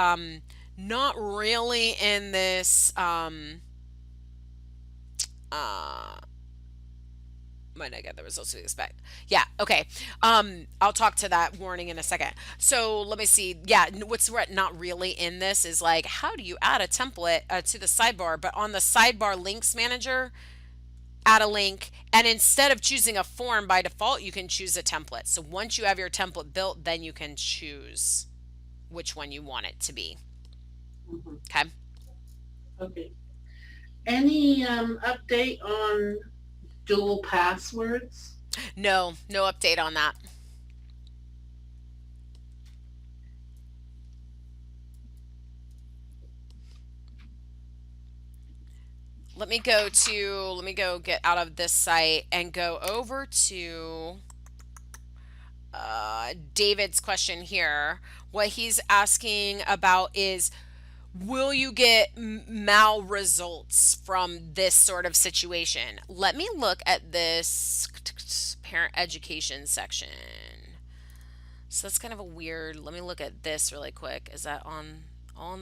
not really in this, uh, might I get the results we expect? Yeah, okay. I'll talk to that warning in a second. So let me see. Yeah, what's not really in this is like, how do you add a template to the sidebar? But on the sidebar links manager, add a link, and instead of choosing a form by default you can choose a template. So once you have your template built, then you can choose which one you want it to be. Mhm. Okay. Okay. Any update on dual passwords? No update on that. Let me go get out of this site and go over to David's question here. What he's asking about is, will you get mal results from this sort of situation? Let me look at this parent education section. So that's kind of a weird. Let me look at this really quick. Is that on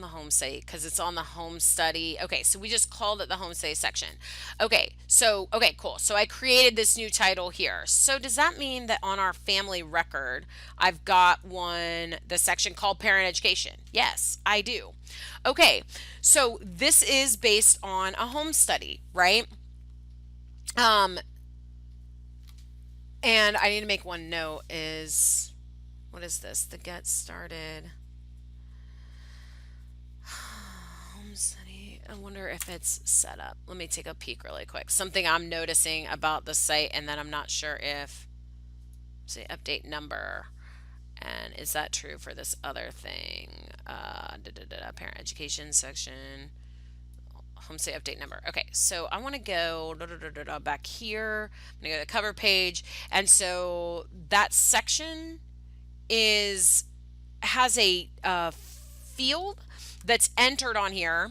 the home site? Because it's on the home study. Okay, so we just called it the home study section. Okay, cool. So I created this new title here. So does that mean that on our family record, I've got the section called parent education? Yes, I do. Okay, so this is based on a home study, right? Um, and I need to make one note is, what is this? The get started home study. I wonder if it's set up. Let me take a peek really quick. Something I'm noticing about the site and then I'm not sure if, say, update number. And is that true for this other thing? Parent education section. Homestay update number. Okay, so I want to go back here. I'm going to go to the cover page. And so that section is has a field that's entered on here.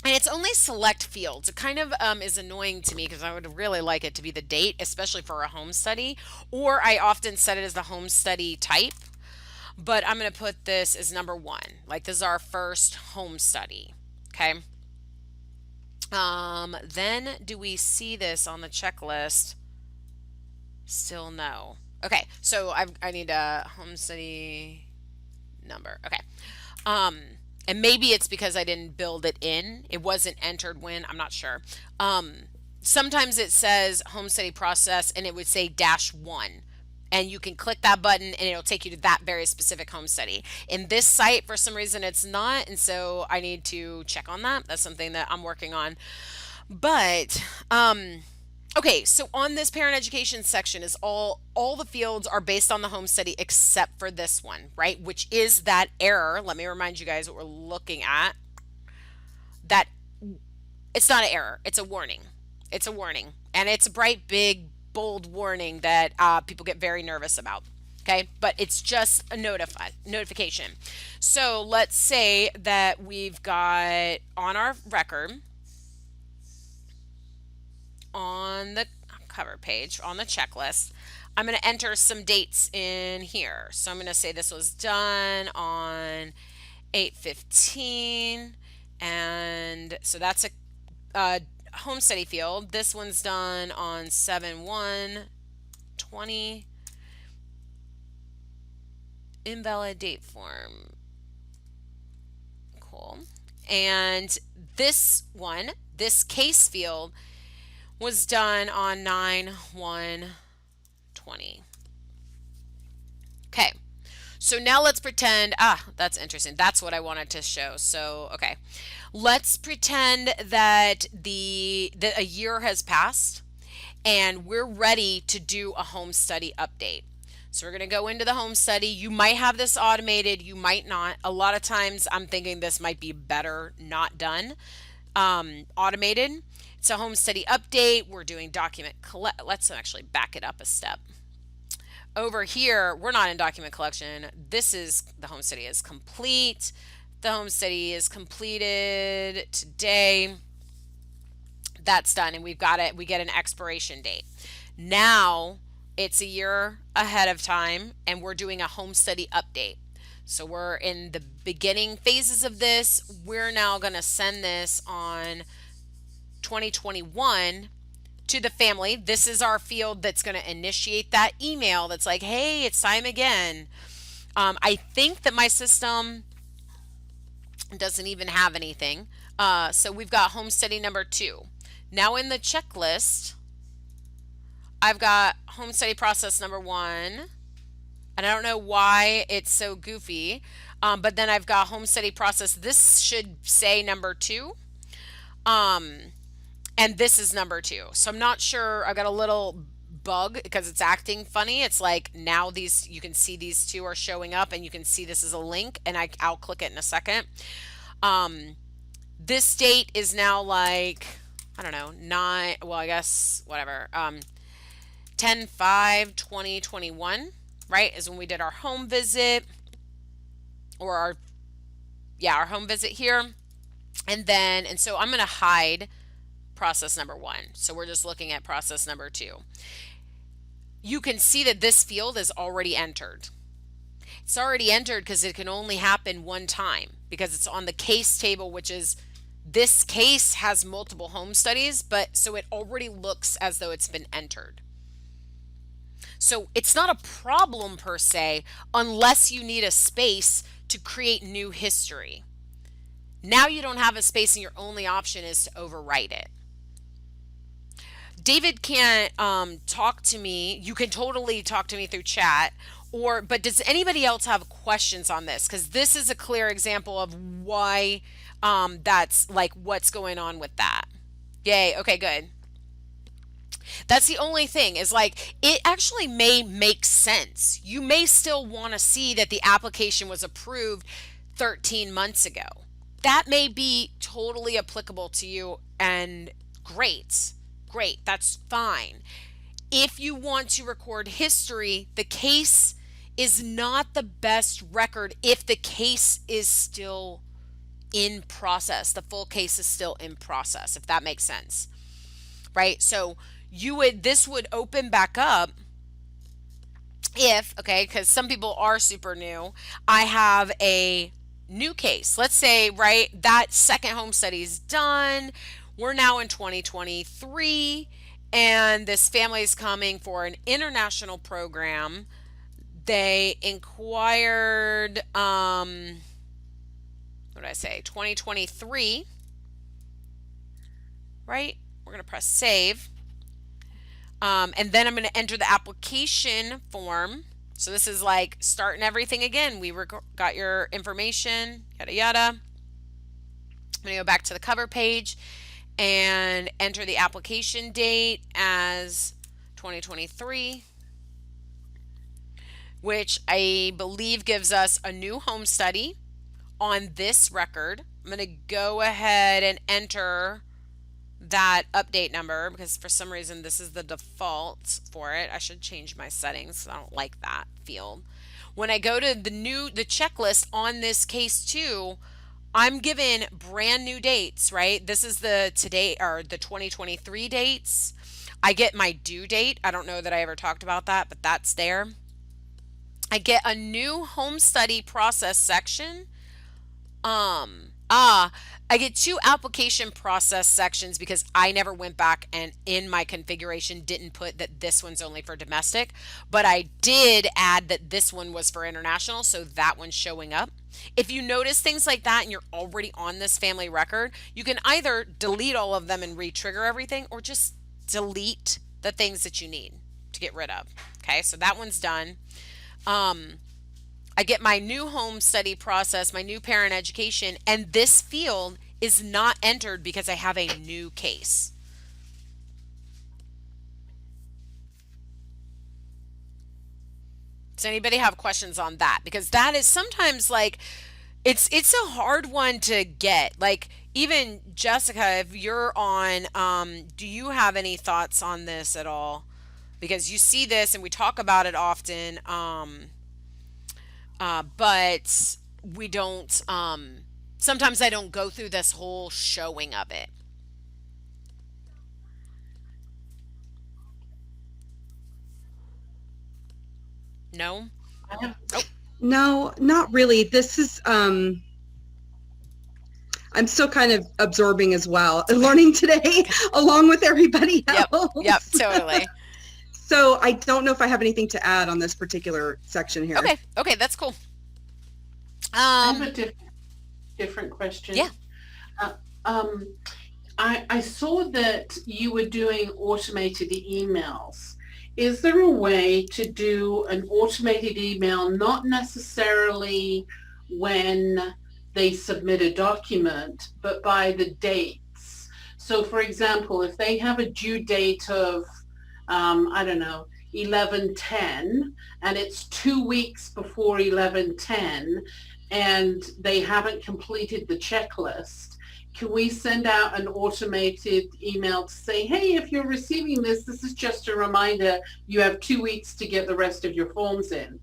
And it's only select fields. It kind of is annoying to me because I would really like it to be the date, especially for a home study. Or I often set it as the home study type. But I'm going to put this as number one. Like this is our first home study. Okay. Then do we see this on the checklist? Still no. Okay, so I need a home study number. Okay. Um, and maybe it's because I didn't build it in. It wasn't entered when, I'm not sure. Sometimes it says home study process and it would say -1. And you can click that button and it'll take you to that very specific home study. In this site, for some reason, it's not. And so I need to check on that. That's something that I'm working on. But okay, so on this parent education section is all the fields are based on the home study except for this one, right? Which is that error. Let me remind you guys what we're looking at. That it's not an error, it's a warning. It's a warning. And it's a bright, big, bold warning that people get very nervous about. Okay, but it's just a notification. So let's say that we've got on our record, on the cover page, on the checklist, I'm going to enter some dates in here. So I'm going to say this was done on 8/15, and so that's a home study field. This one's done on 7/1/20. Invalid date form. Cool. And this one, this case field, was done on 9/1/20. Okay. So now let's pretend, that's interesting. That's what I wanted to show. So, okay. Let's pretend that a year has passed and we're ready to do a home study update. So we're going to go into the home study. You might have this automated, you might not. A lot of times I'm thinking this might be better not done, automated. It's a home study update. We're doing document collect. Let's actually back it up a step. Over here, we're not in document collection. This is the home study is complete. The home study is completed today. That's done, and we've got it. We get an expiration date. Now it's a year ahead of time, and we're doing a home study update. So we're in the beginning phases of this. We're now going to send this on 2021 to the family. This is our field that's going to initiate that email that's like, hey, it's time again. I think that my system doesn't even have anything. So we've got home study number 2. Now in the checklist, I've got home study process number 1. And I don't know why it's so goofy. But then I've got home study process. This should say number 2. And this is number 2. So I'm not sure. I've got a little bug because it's acting funny. It's like now these, you can see these 2 are showing up, and you can see this is a link, and I'll click it in a second. This date is now like, I don't know, 9, well, I guess, whatever, 10/5/2021, right, is when we did our home visit, or our home visit here. And so I'm going to hide process number 1. So we're just looking at process number 2. You can see that this field is already entered. It's already entered because it can only happen one time, because it's on the case table, which is, this case has multiple home studies, but so it already looks as though it's been entered. So it's not a problem per se, unless you need a space to create new history. Now you don't have a space, and your only option is to overwrite it. David can't talk to me. You can totally talk to me through chat, but does anybody else have questions on this? Because this is a clear example of why that's like what's going on with that. Yay. Okay, good. That's the only thing, is like, it actually may make sense. You may still want to see that the application was approved 13 months ago. That may be totally applicable to you, and great, that's fine. If you want to record history, the case is not the best record if the case is still in process. The full case is still in process, if that makes sense, right? So this would open back up if, okay, because some people are super new. I have a new case. Let's say, right, that second home study is done. We're now in 2023, and this family is coming for an international program. They inquired, what did I say, 2023, right? We're going to press save. And then I'm going to enter the application form. So this is like starting everything again. We got your information, yada, yada. I'm going to go back to the cover page and enter the application date as 2023, which I believe gives us a new home study on this record. I'm going to go ahead and enter that update number, because for some reason this is the default for it. I should change my settings. I don't like that field. When I go to the checklist on this case too, I'm given brand new dates, right? This is the today or the 2023 dates. I get my due date. I don't know that I ever talked about that, but that's there. I get a new home study process section. Um, ah, I get two application process sections because I never went back and in my configuration didn't put that this one's only for domestic, but I did add that this one was for international, so that one's showing up. If you notice things like that and you're already on this family record, you can either delete all of them and re-trigger everything or just delete the things that you need to get rid of. Okay, so that one's done. Um, I get my new home study process, my new parent education, and this field is not entered because I have a new case. Does anybody have questions on that? Because that is sometimes like it's a hard one to get. Like even Jessica, if you're on, do you have any thoughts on this at all? Because you see this and we talk about it often. But we don't, sometimes I don't go through this whole showing of it. No? I have Oh, No, not really. This is I'm still kind of absorbing as well, learning today along with everybody yep, yep, else. totally. So I don't know if I have anything to add on this particular section here. Okay, okay, that's cool. I have a different question. Yeah. Uh, um, I saw that you were doing automated emails. Is there a way to do an automated email, not necessarily when they submit a document, but by the dates? So for example, if they have a due date of, I don't know, 11/10, and it's 2 weeks before 11/10, and they haven't completed the checklist, can we send out an automated email to say, hey, if you're receiving this, this is just a reminder, you have 2 weeks to get the rest of your forms in,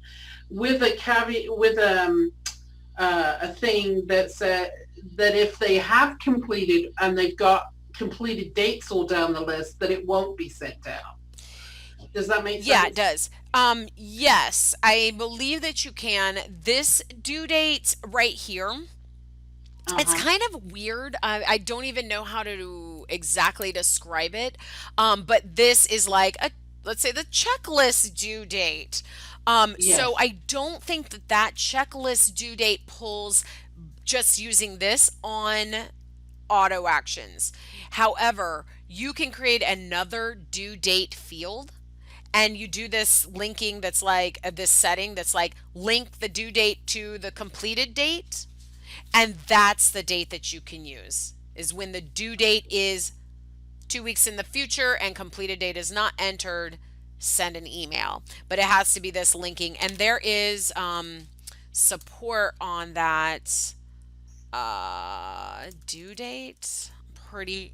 with a caveat, with a thing that said that if they have completed and they've got completed dates all down the list, that it won't be sent out. Does that make sense? Yeah, it does. Yes, I believe that you can. This due date right here, it's Uh-huh. kind of weird. I don't even know how to exactly describe it. But this is like a, let's say the checklist due date. So Yes. I don't think that that checklist due date pulls just using this on auto actions. However, you can create another due date field and you do this linking that's like this setting that's like link the due date to the completed date, and that's the date that you can use is when the due date is 2 weeks in the future and completed date is not entered. Send an email, but it has to be this linking, and there is support on that due date. Pretty,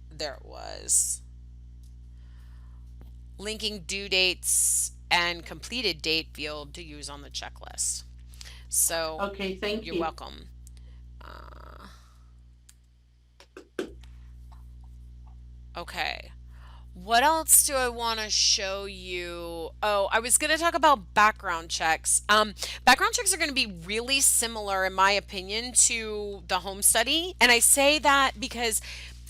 there it was, linking due dates and completed date field to use on the checklist. So Okay, thank you're you. welcome. Uh, okay. What else do I want to show you? Oh, I was going to talk about background checks. Background checks are going to be really similar, in my opinion, to the home study. And I say that because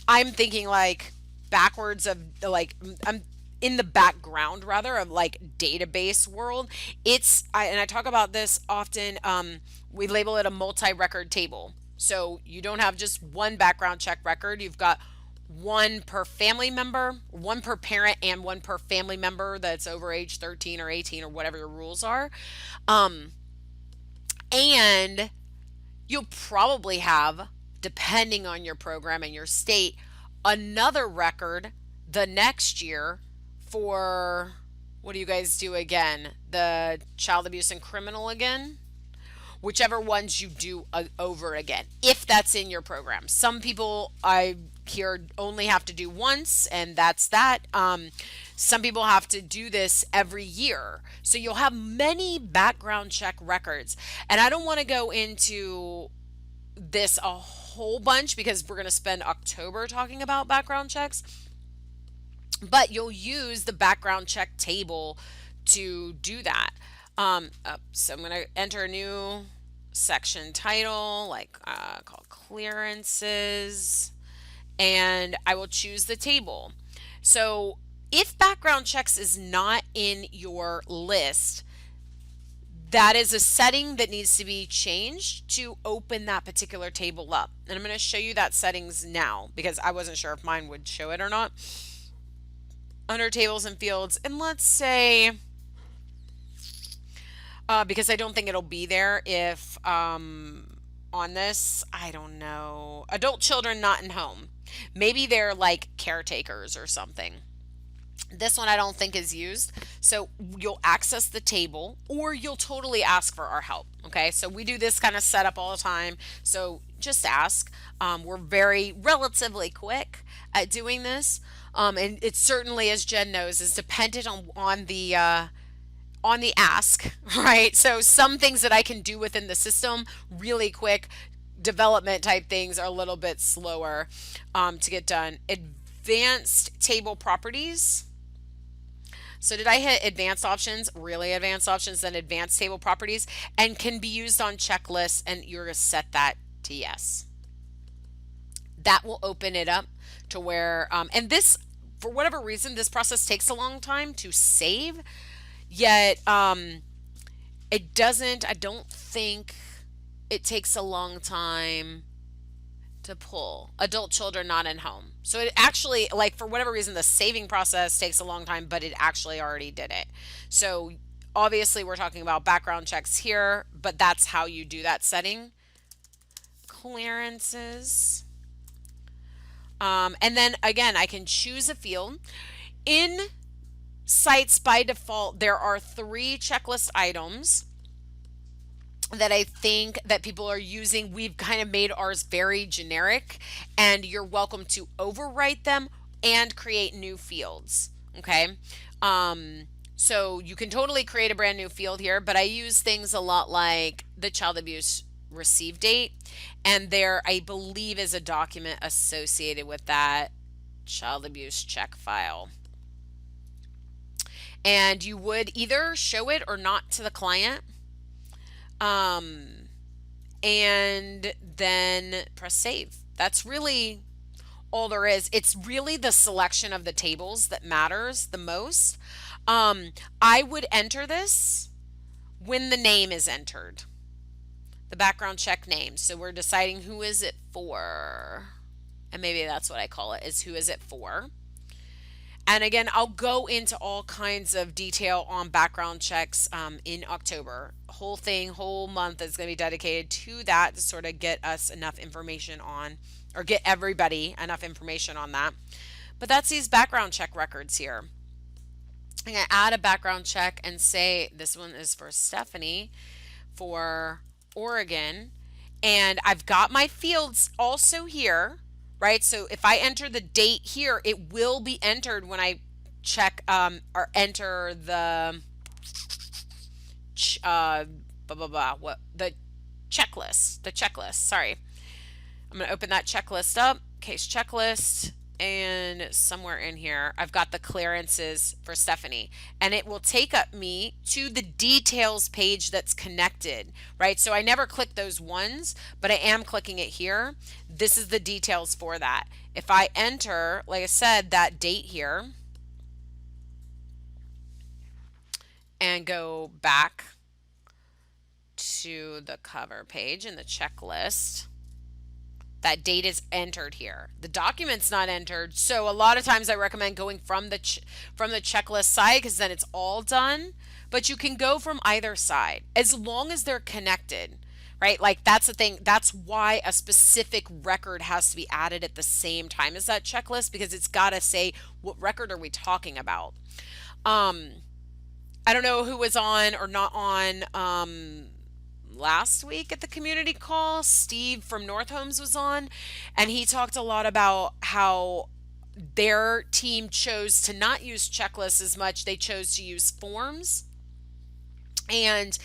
I'm thinking like backwards of like, I'm in the background rather of like database world. And I talk about this often. We label it a multi-record table. So you don't have just one background check record. You've got one per family member, one per parent, and one per family member that's over age 13 or 18 or whatever your rules are. Um, and you'll probably have, depending on your program and your state, another record the next year for what do you guys do again? The child abuse and criminal again? whichever ones you do over again, if that's in your program. Some people I hear only have to do once, and that's that. Some people have to do this every year. So you'll have many background check records. And I don't want to go into this a whole bunch because we're going to spend October talking about background checks. But you'll use the background check table to do that. So I'm going to enter a new section title, like called clearances, and I will choose the table. So if background checks is not in your list, that is a setting that needs to be changed to open that particular table up. And I'm going to show you that settings now because I wasn't sure if mine would show it or not. Under tables and fields, and let's say, because I don't think it'll be there if on this, I don't know, adult children not in home. Maybe they're like caretakers or something. This one I don't think is used. So you'll access the table or you'll totally ask for our help. Okay, so we do this kind of setup all the time. So just ask. We're very relatively quick at doing this. And it certainly, as Jen knows, is dependent on the ask, right? So some things that I can do within the system really quick, development type things are a little bit slower to get done. Advanced table properties. So did I hit advanced options, really advanced options, then advanced table properties, and can be used on checklists, and you're going to set that to yes. That will open it up to where, and this, for whatever reason, this process takes a long time to save, yet it doesn't, I don't think it takes a long time to pull adult children not in home. So it actually, like, for whatever reason, the saving process takes a long time, but it actually already did it. So obviously we're talking about background checks here, but that's how you do that setting. Clearances. And then again, I can choose a field. In sites by default, there are 3 checklist items that I think that people are using. We've kind of made ours very generic, and you're welcome to overwrite them and create new fields. Okay. So you can totally create a brand new field here, but I use things a lot like the child abuse receive date, and there I believe is a document associated with that child abuse check file. And you would either show it or not to the client. And then press save. That's really all there is. It's really the selection of the tables that matters the most. I would enter this when the name is entered, the background check name. So we're deciding who is it for, and maybe that's what I call it, is who is it for. And again, I'll go into all kinds of detail on background checks in October. Whole month is going to be dedicated to that to sort of get us enough information on, or get everybody enough information on that. But that's these background check records here. I'm going to add a background check and say this one is for Stephanie for Oregon. And I've got my fields also here. Right, so if I enter the date here, it will be entered when I check or enter the the checklist. Sorry, I'm going to open that checklist up, case checklist, and somewhere in here I've got the clearances for Stephanie, and it will take up me to the details page that's connected, right? So I never click those ones, but I am clicking it here. This is the details for that. If I enter, like I said, that date here and go back to the cover page in the checklist, that date is entered here. The document's not entered, so a lot of times I recommend going from the checklist side because then it's all done. But you can go from either side as long as they're connected, right? Like that's the thing. That's why a specific record has to be added at the same time as that checklist, because it's got to say what record are we talking about. I don't know who was on or not on last week at the community call. Steve from North Homes was on, and he talked a lot about how their team chose to not use checklists as much. They chose to use forms. And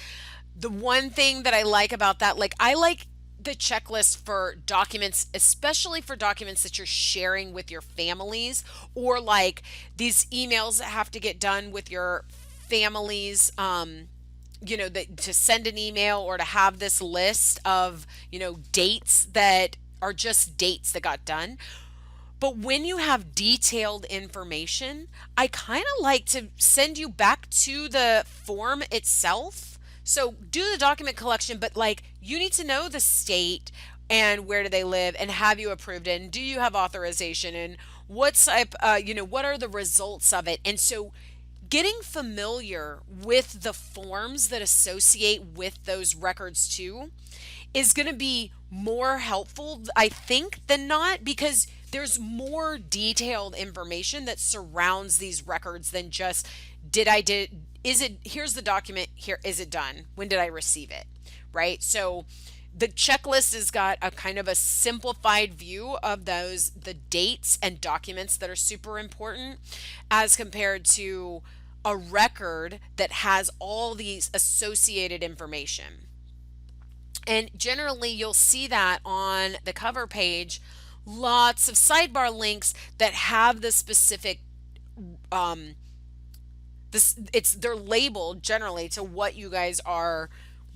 the one thing that I like about that, like I like the checklist for documents, especially for documents that you're sharing with your families, or like these emails that have to get done with your families. That to send an email or to have this list of, dates that are just dates that got done. But when you have detailed information, I kind of like to send you back to the form itself. So do the document collection, but like you need to know the state and where do they live and have you approved it and do you have authorization and what type, what are the results of it? And so getting familiar with the forms that associate with those records too is going to be more helpful, I think, than not, because there's more detailed information that surrounds these records than just is it, here's the document, here, is it done? When did I receive it? Right? So the checklist has got a kind of a simplified view of the dates and documents that are super important as compared to a record that has all these associated information. And generally, you'll see that on the cover page, lots of sidebar links that have the specific, they're labeled generally to what you guys are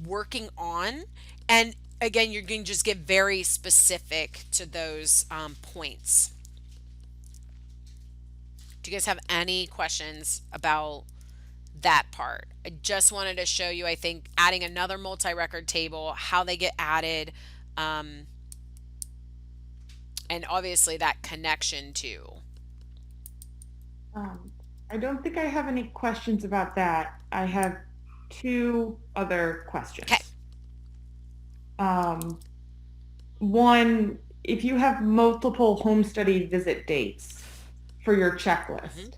working on. And again, you're going to just get very specific to those points. Do you guys have any questions about that part? I just wanted to show you, I think, adding another multi-record table, how they get added, and obviously that connection too. I don't think I have any questions about that. I have two other questions. Okay. One, if you have multiple home study visit dates for your checklist,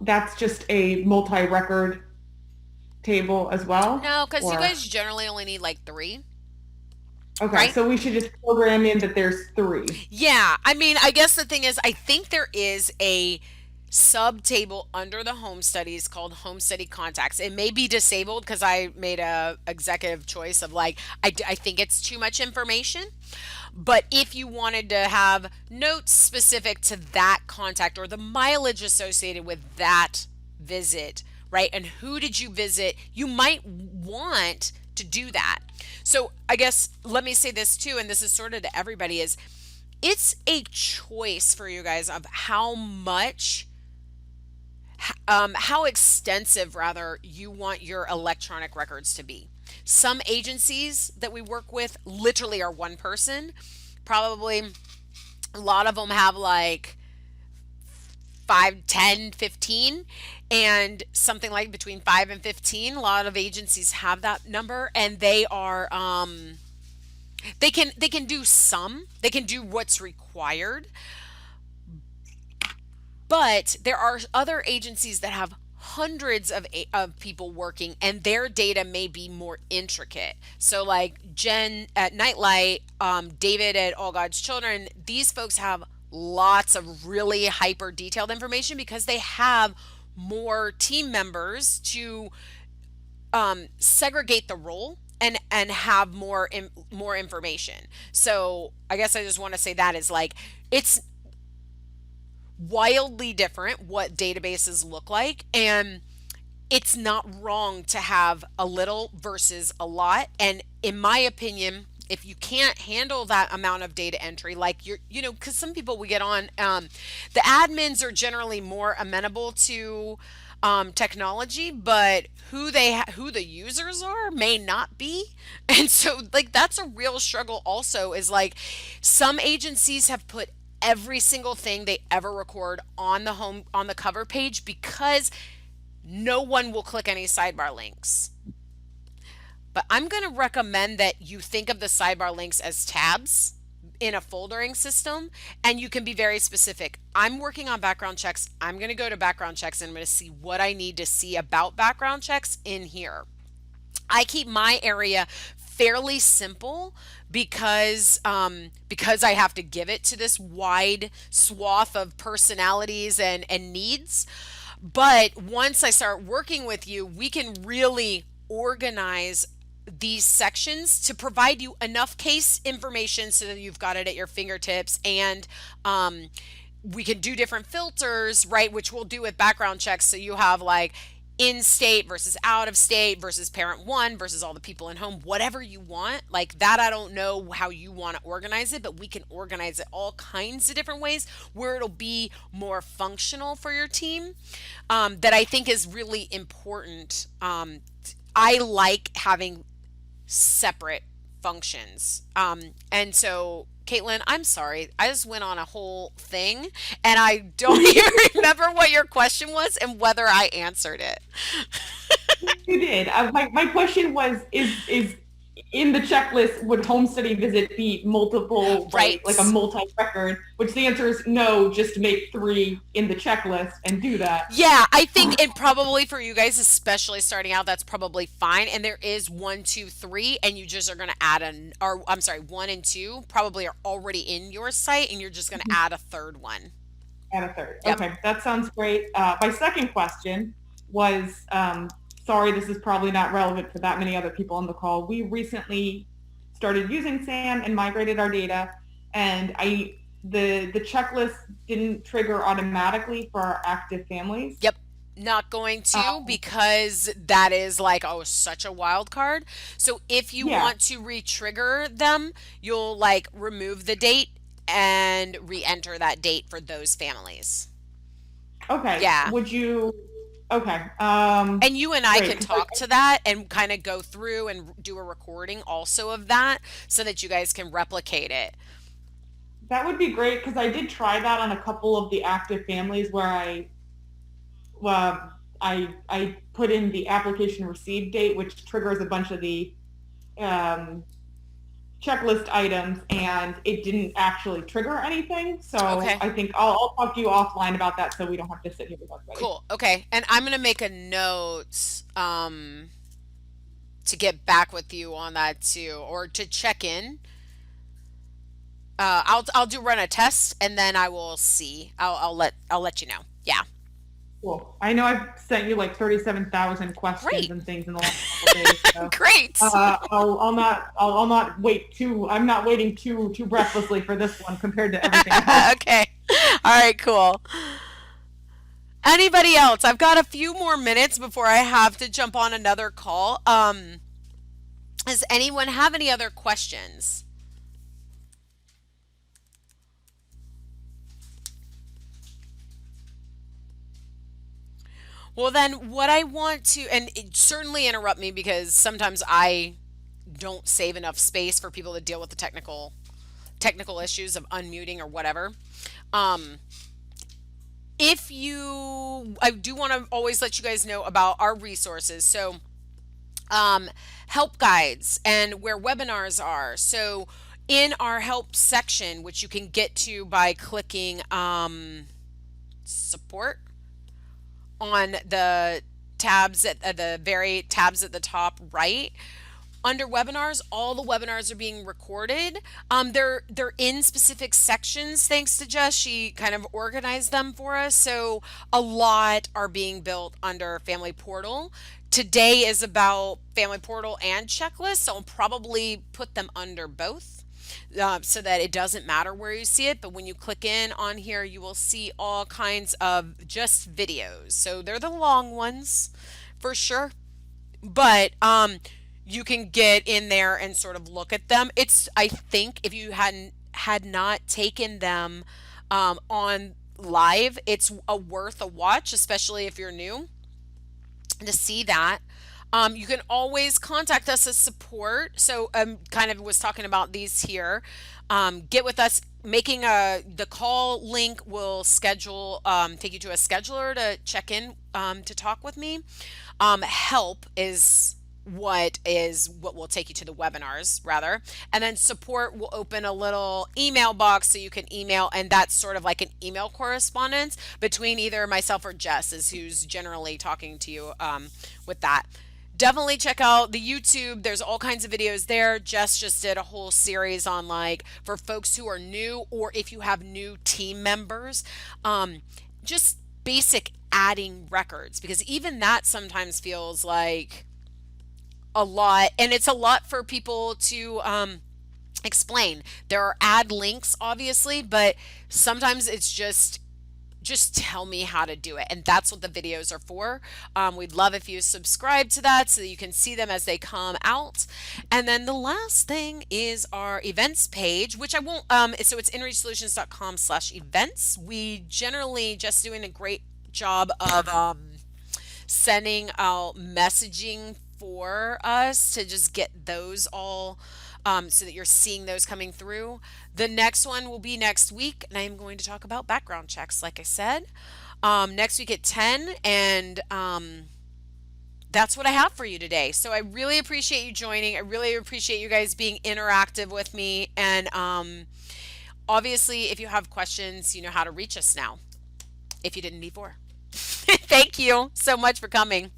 that's just a multi-record table as well? No, because you Or- guys generally only need like 3. Okay, right? so we should just program in that there's 3. Yeah, I mean, I guess the thing is, I think there is a sub table under the home studies called home study contacts. It may be disabled because I made a executive choice of like, I think it's too much information. But if you wanted to have notes specific to that contact or the mileage associated with that visit, right? And who did you visit? You might want to do that. So I guess let me say this too, and this is sort of to everybody, is it's a choice for you guys of how much, how extensive rather you want your electronic records to be. Some agencies that we work with literally are one person. Probably a lot of them have like 5, 10, 15, and something like between 5 and 15. A lot of agencies have that number, and they are they can do some. They can do what's required. But there are other agencies that have hundreds of people working and their data may be more intricate. So like Jen at Nightlight, David at All God's Children, these folks have lots of really hyper detailed information because they have more team members to segregate the role and have more information. So I guess I just want to say that is like, it's wildly different what databases look like, and it's not wrong to have a little versus a lot. And in my opinion, if you can't handle that amount of data entry, like because some people we get on, the admins are generally more amenable to technology, but who the users are may not be. And so like that's a real struggle also, is like some agencies have put every single thing they ever record on the cover page because no one will click any sidebar links. But I'm going to recommend that you think of the sidebar links as tabs in a foldering system, and you can be very specific. I'm working on background checks. I'm going to go to background checks and I'm going to see what I need to see about background checks in here. I keep my area fairly simple because I have to give it to this wide swath of personalities and needs. But once I start working with you, we can really organize these sections to provide you enough case information so that you've got it at your fingertips, and we can do different filters, right? Which we'll do with background checks. So you have like in state versus out of state versus parent one versus all the people in home, whatever you want. Like that, I don't know how you want to organize it, but we can organize it all kinds of different ways where it'll be more functional for your team. That I think is really important. I like having separate functions. And so, Caitlin, I'm sorry. I just went on a whole thing and I don't even remember what your question was and whether I answered it. You did. My question was, is in the checklist, would homesteading visit be multiple, Right. like a multi-record? Which the answer is no, just make 3 in the checklist and do that. Yeah, I think, and probably for you guys, especially starting out, that's probably fine. And there is 1, 2, 3, and you just are going to add or I'm sorry, 1 and 2 probably are already in your site, and you're just going to add a third one. And a third. Yep. Okay, that sounds great. My second question was, sorry, this is probably not relevant for that many other people on the call. We recently started using SAM and migrated our data, and the checklist didn't trigger automatically for our active families. Yep. Not going to, because that is like, oh, such a wild card. So if you Yeah. want to re-trigger them, you'll like remove the date and re-enter that date for those families. Okay. Yeah. Would you? Okay. And you and I Great, can 'cause talk to that and kind of go through and do a recording also of that so that you guys can replicate it. that would be great because I did try that on a couple of the active families where I put in the application received date, which triggers a bunch of the um, checklist items, and it didn't actually trigger anything. So Okay. I think I'll talk to you offline about that so we don't have to sit here with everybody. Cool. Okay. And I'm going to make a note to get back with you on that too, or to check in. I'll run a test and then I will see. I'll let you know. Yeah. Cool. I know I've sent you like 37,000 questions Great. and things in the last couple days. So, Great. I'll not wait too. I'm not waiting too breathlessly for this one compared to everything else. Okay. All right, cool. Anybody else? I've got a few more minutes before I have to jump on another call. Does anyone have any other questions? Well, then what I want to, and certainly interrupt me because sometimes I don't save enough space for people to deal with the technical issues of unmuting or whatever. Um, if you, I do want to always let you guys know about our resources. So, help guides and where webinars are. So, in our help section, which you can get to by clicking support on the tabs at the very tabs at the top right. Under webinars, all the webinars are being recorded. They're in specific sections thanks to Jess. She kind of organized them for us. So a lot are being built under Family Portal. Today is about Family Portal and Checklist, so I'll probably put them under both. So that it doesn't matter where you see it, but when you click in on here, you will see all kinds of just videos. So they're the long ones for sure, but you can get in there and sort of look at them. It's, I think, if you had not taken them on live, it's worth a watch, especially if you're new, to see that. You can always contact us as support. So kind of was talking about these here. Get with us. Making the call link will schedule take you to a scheduler to check in to talk with me. Help is what will take you to the webinars rather, and then support will open a little email box so you can email, and that's sort of like an email correspondence between either myself or Jess is who's generally talking to you with that. definitely check out the YouTube. There's all kinds of videos there. Jess just did a whole series on like for folks who are new or if you have new team members, just basic adding records because even that sometimes feels like a lot and it's a lot for people to explain. There are add links obviously, but sometimes it's just tell me how to do it. And that's what the videos are for. We'd love if you subscribe to that so that you can see them as they come out. And then the last thing is our events page, which I won't, so it's inreachsolutions.com/events. We generally just doing a great job of sending out messaging for us to just get those all so that you're seeing those coming through. The next one will be next week, and I'm going to talk about background checks, like I said, next week at 10. And that's what I have for you today. So I really appreciate you joining. I really appreciate you guys being interactive with me. And obviously, if you have questions, you know how to reach us now, if you didn't before. Thank you so much for coming.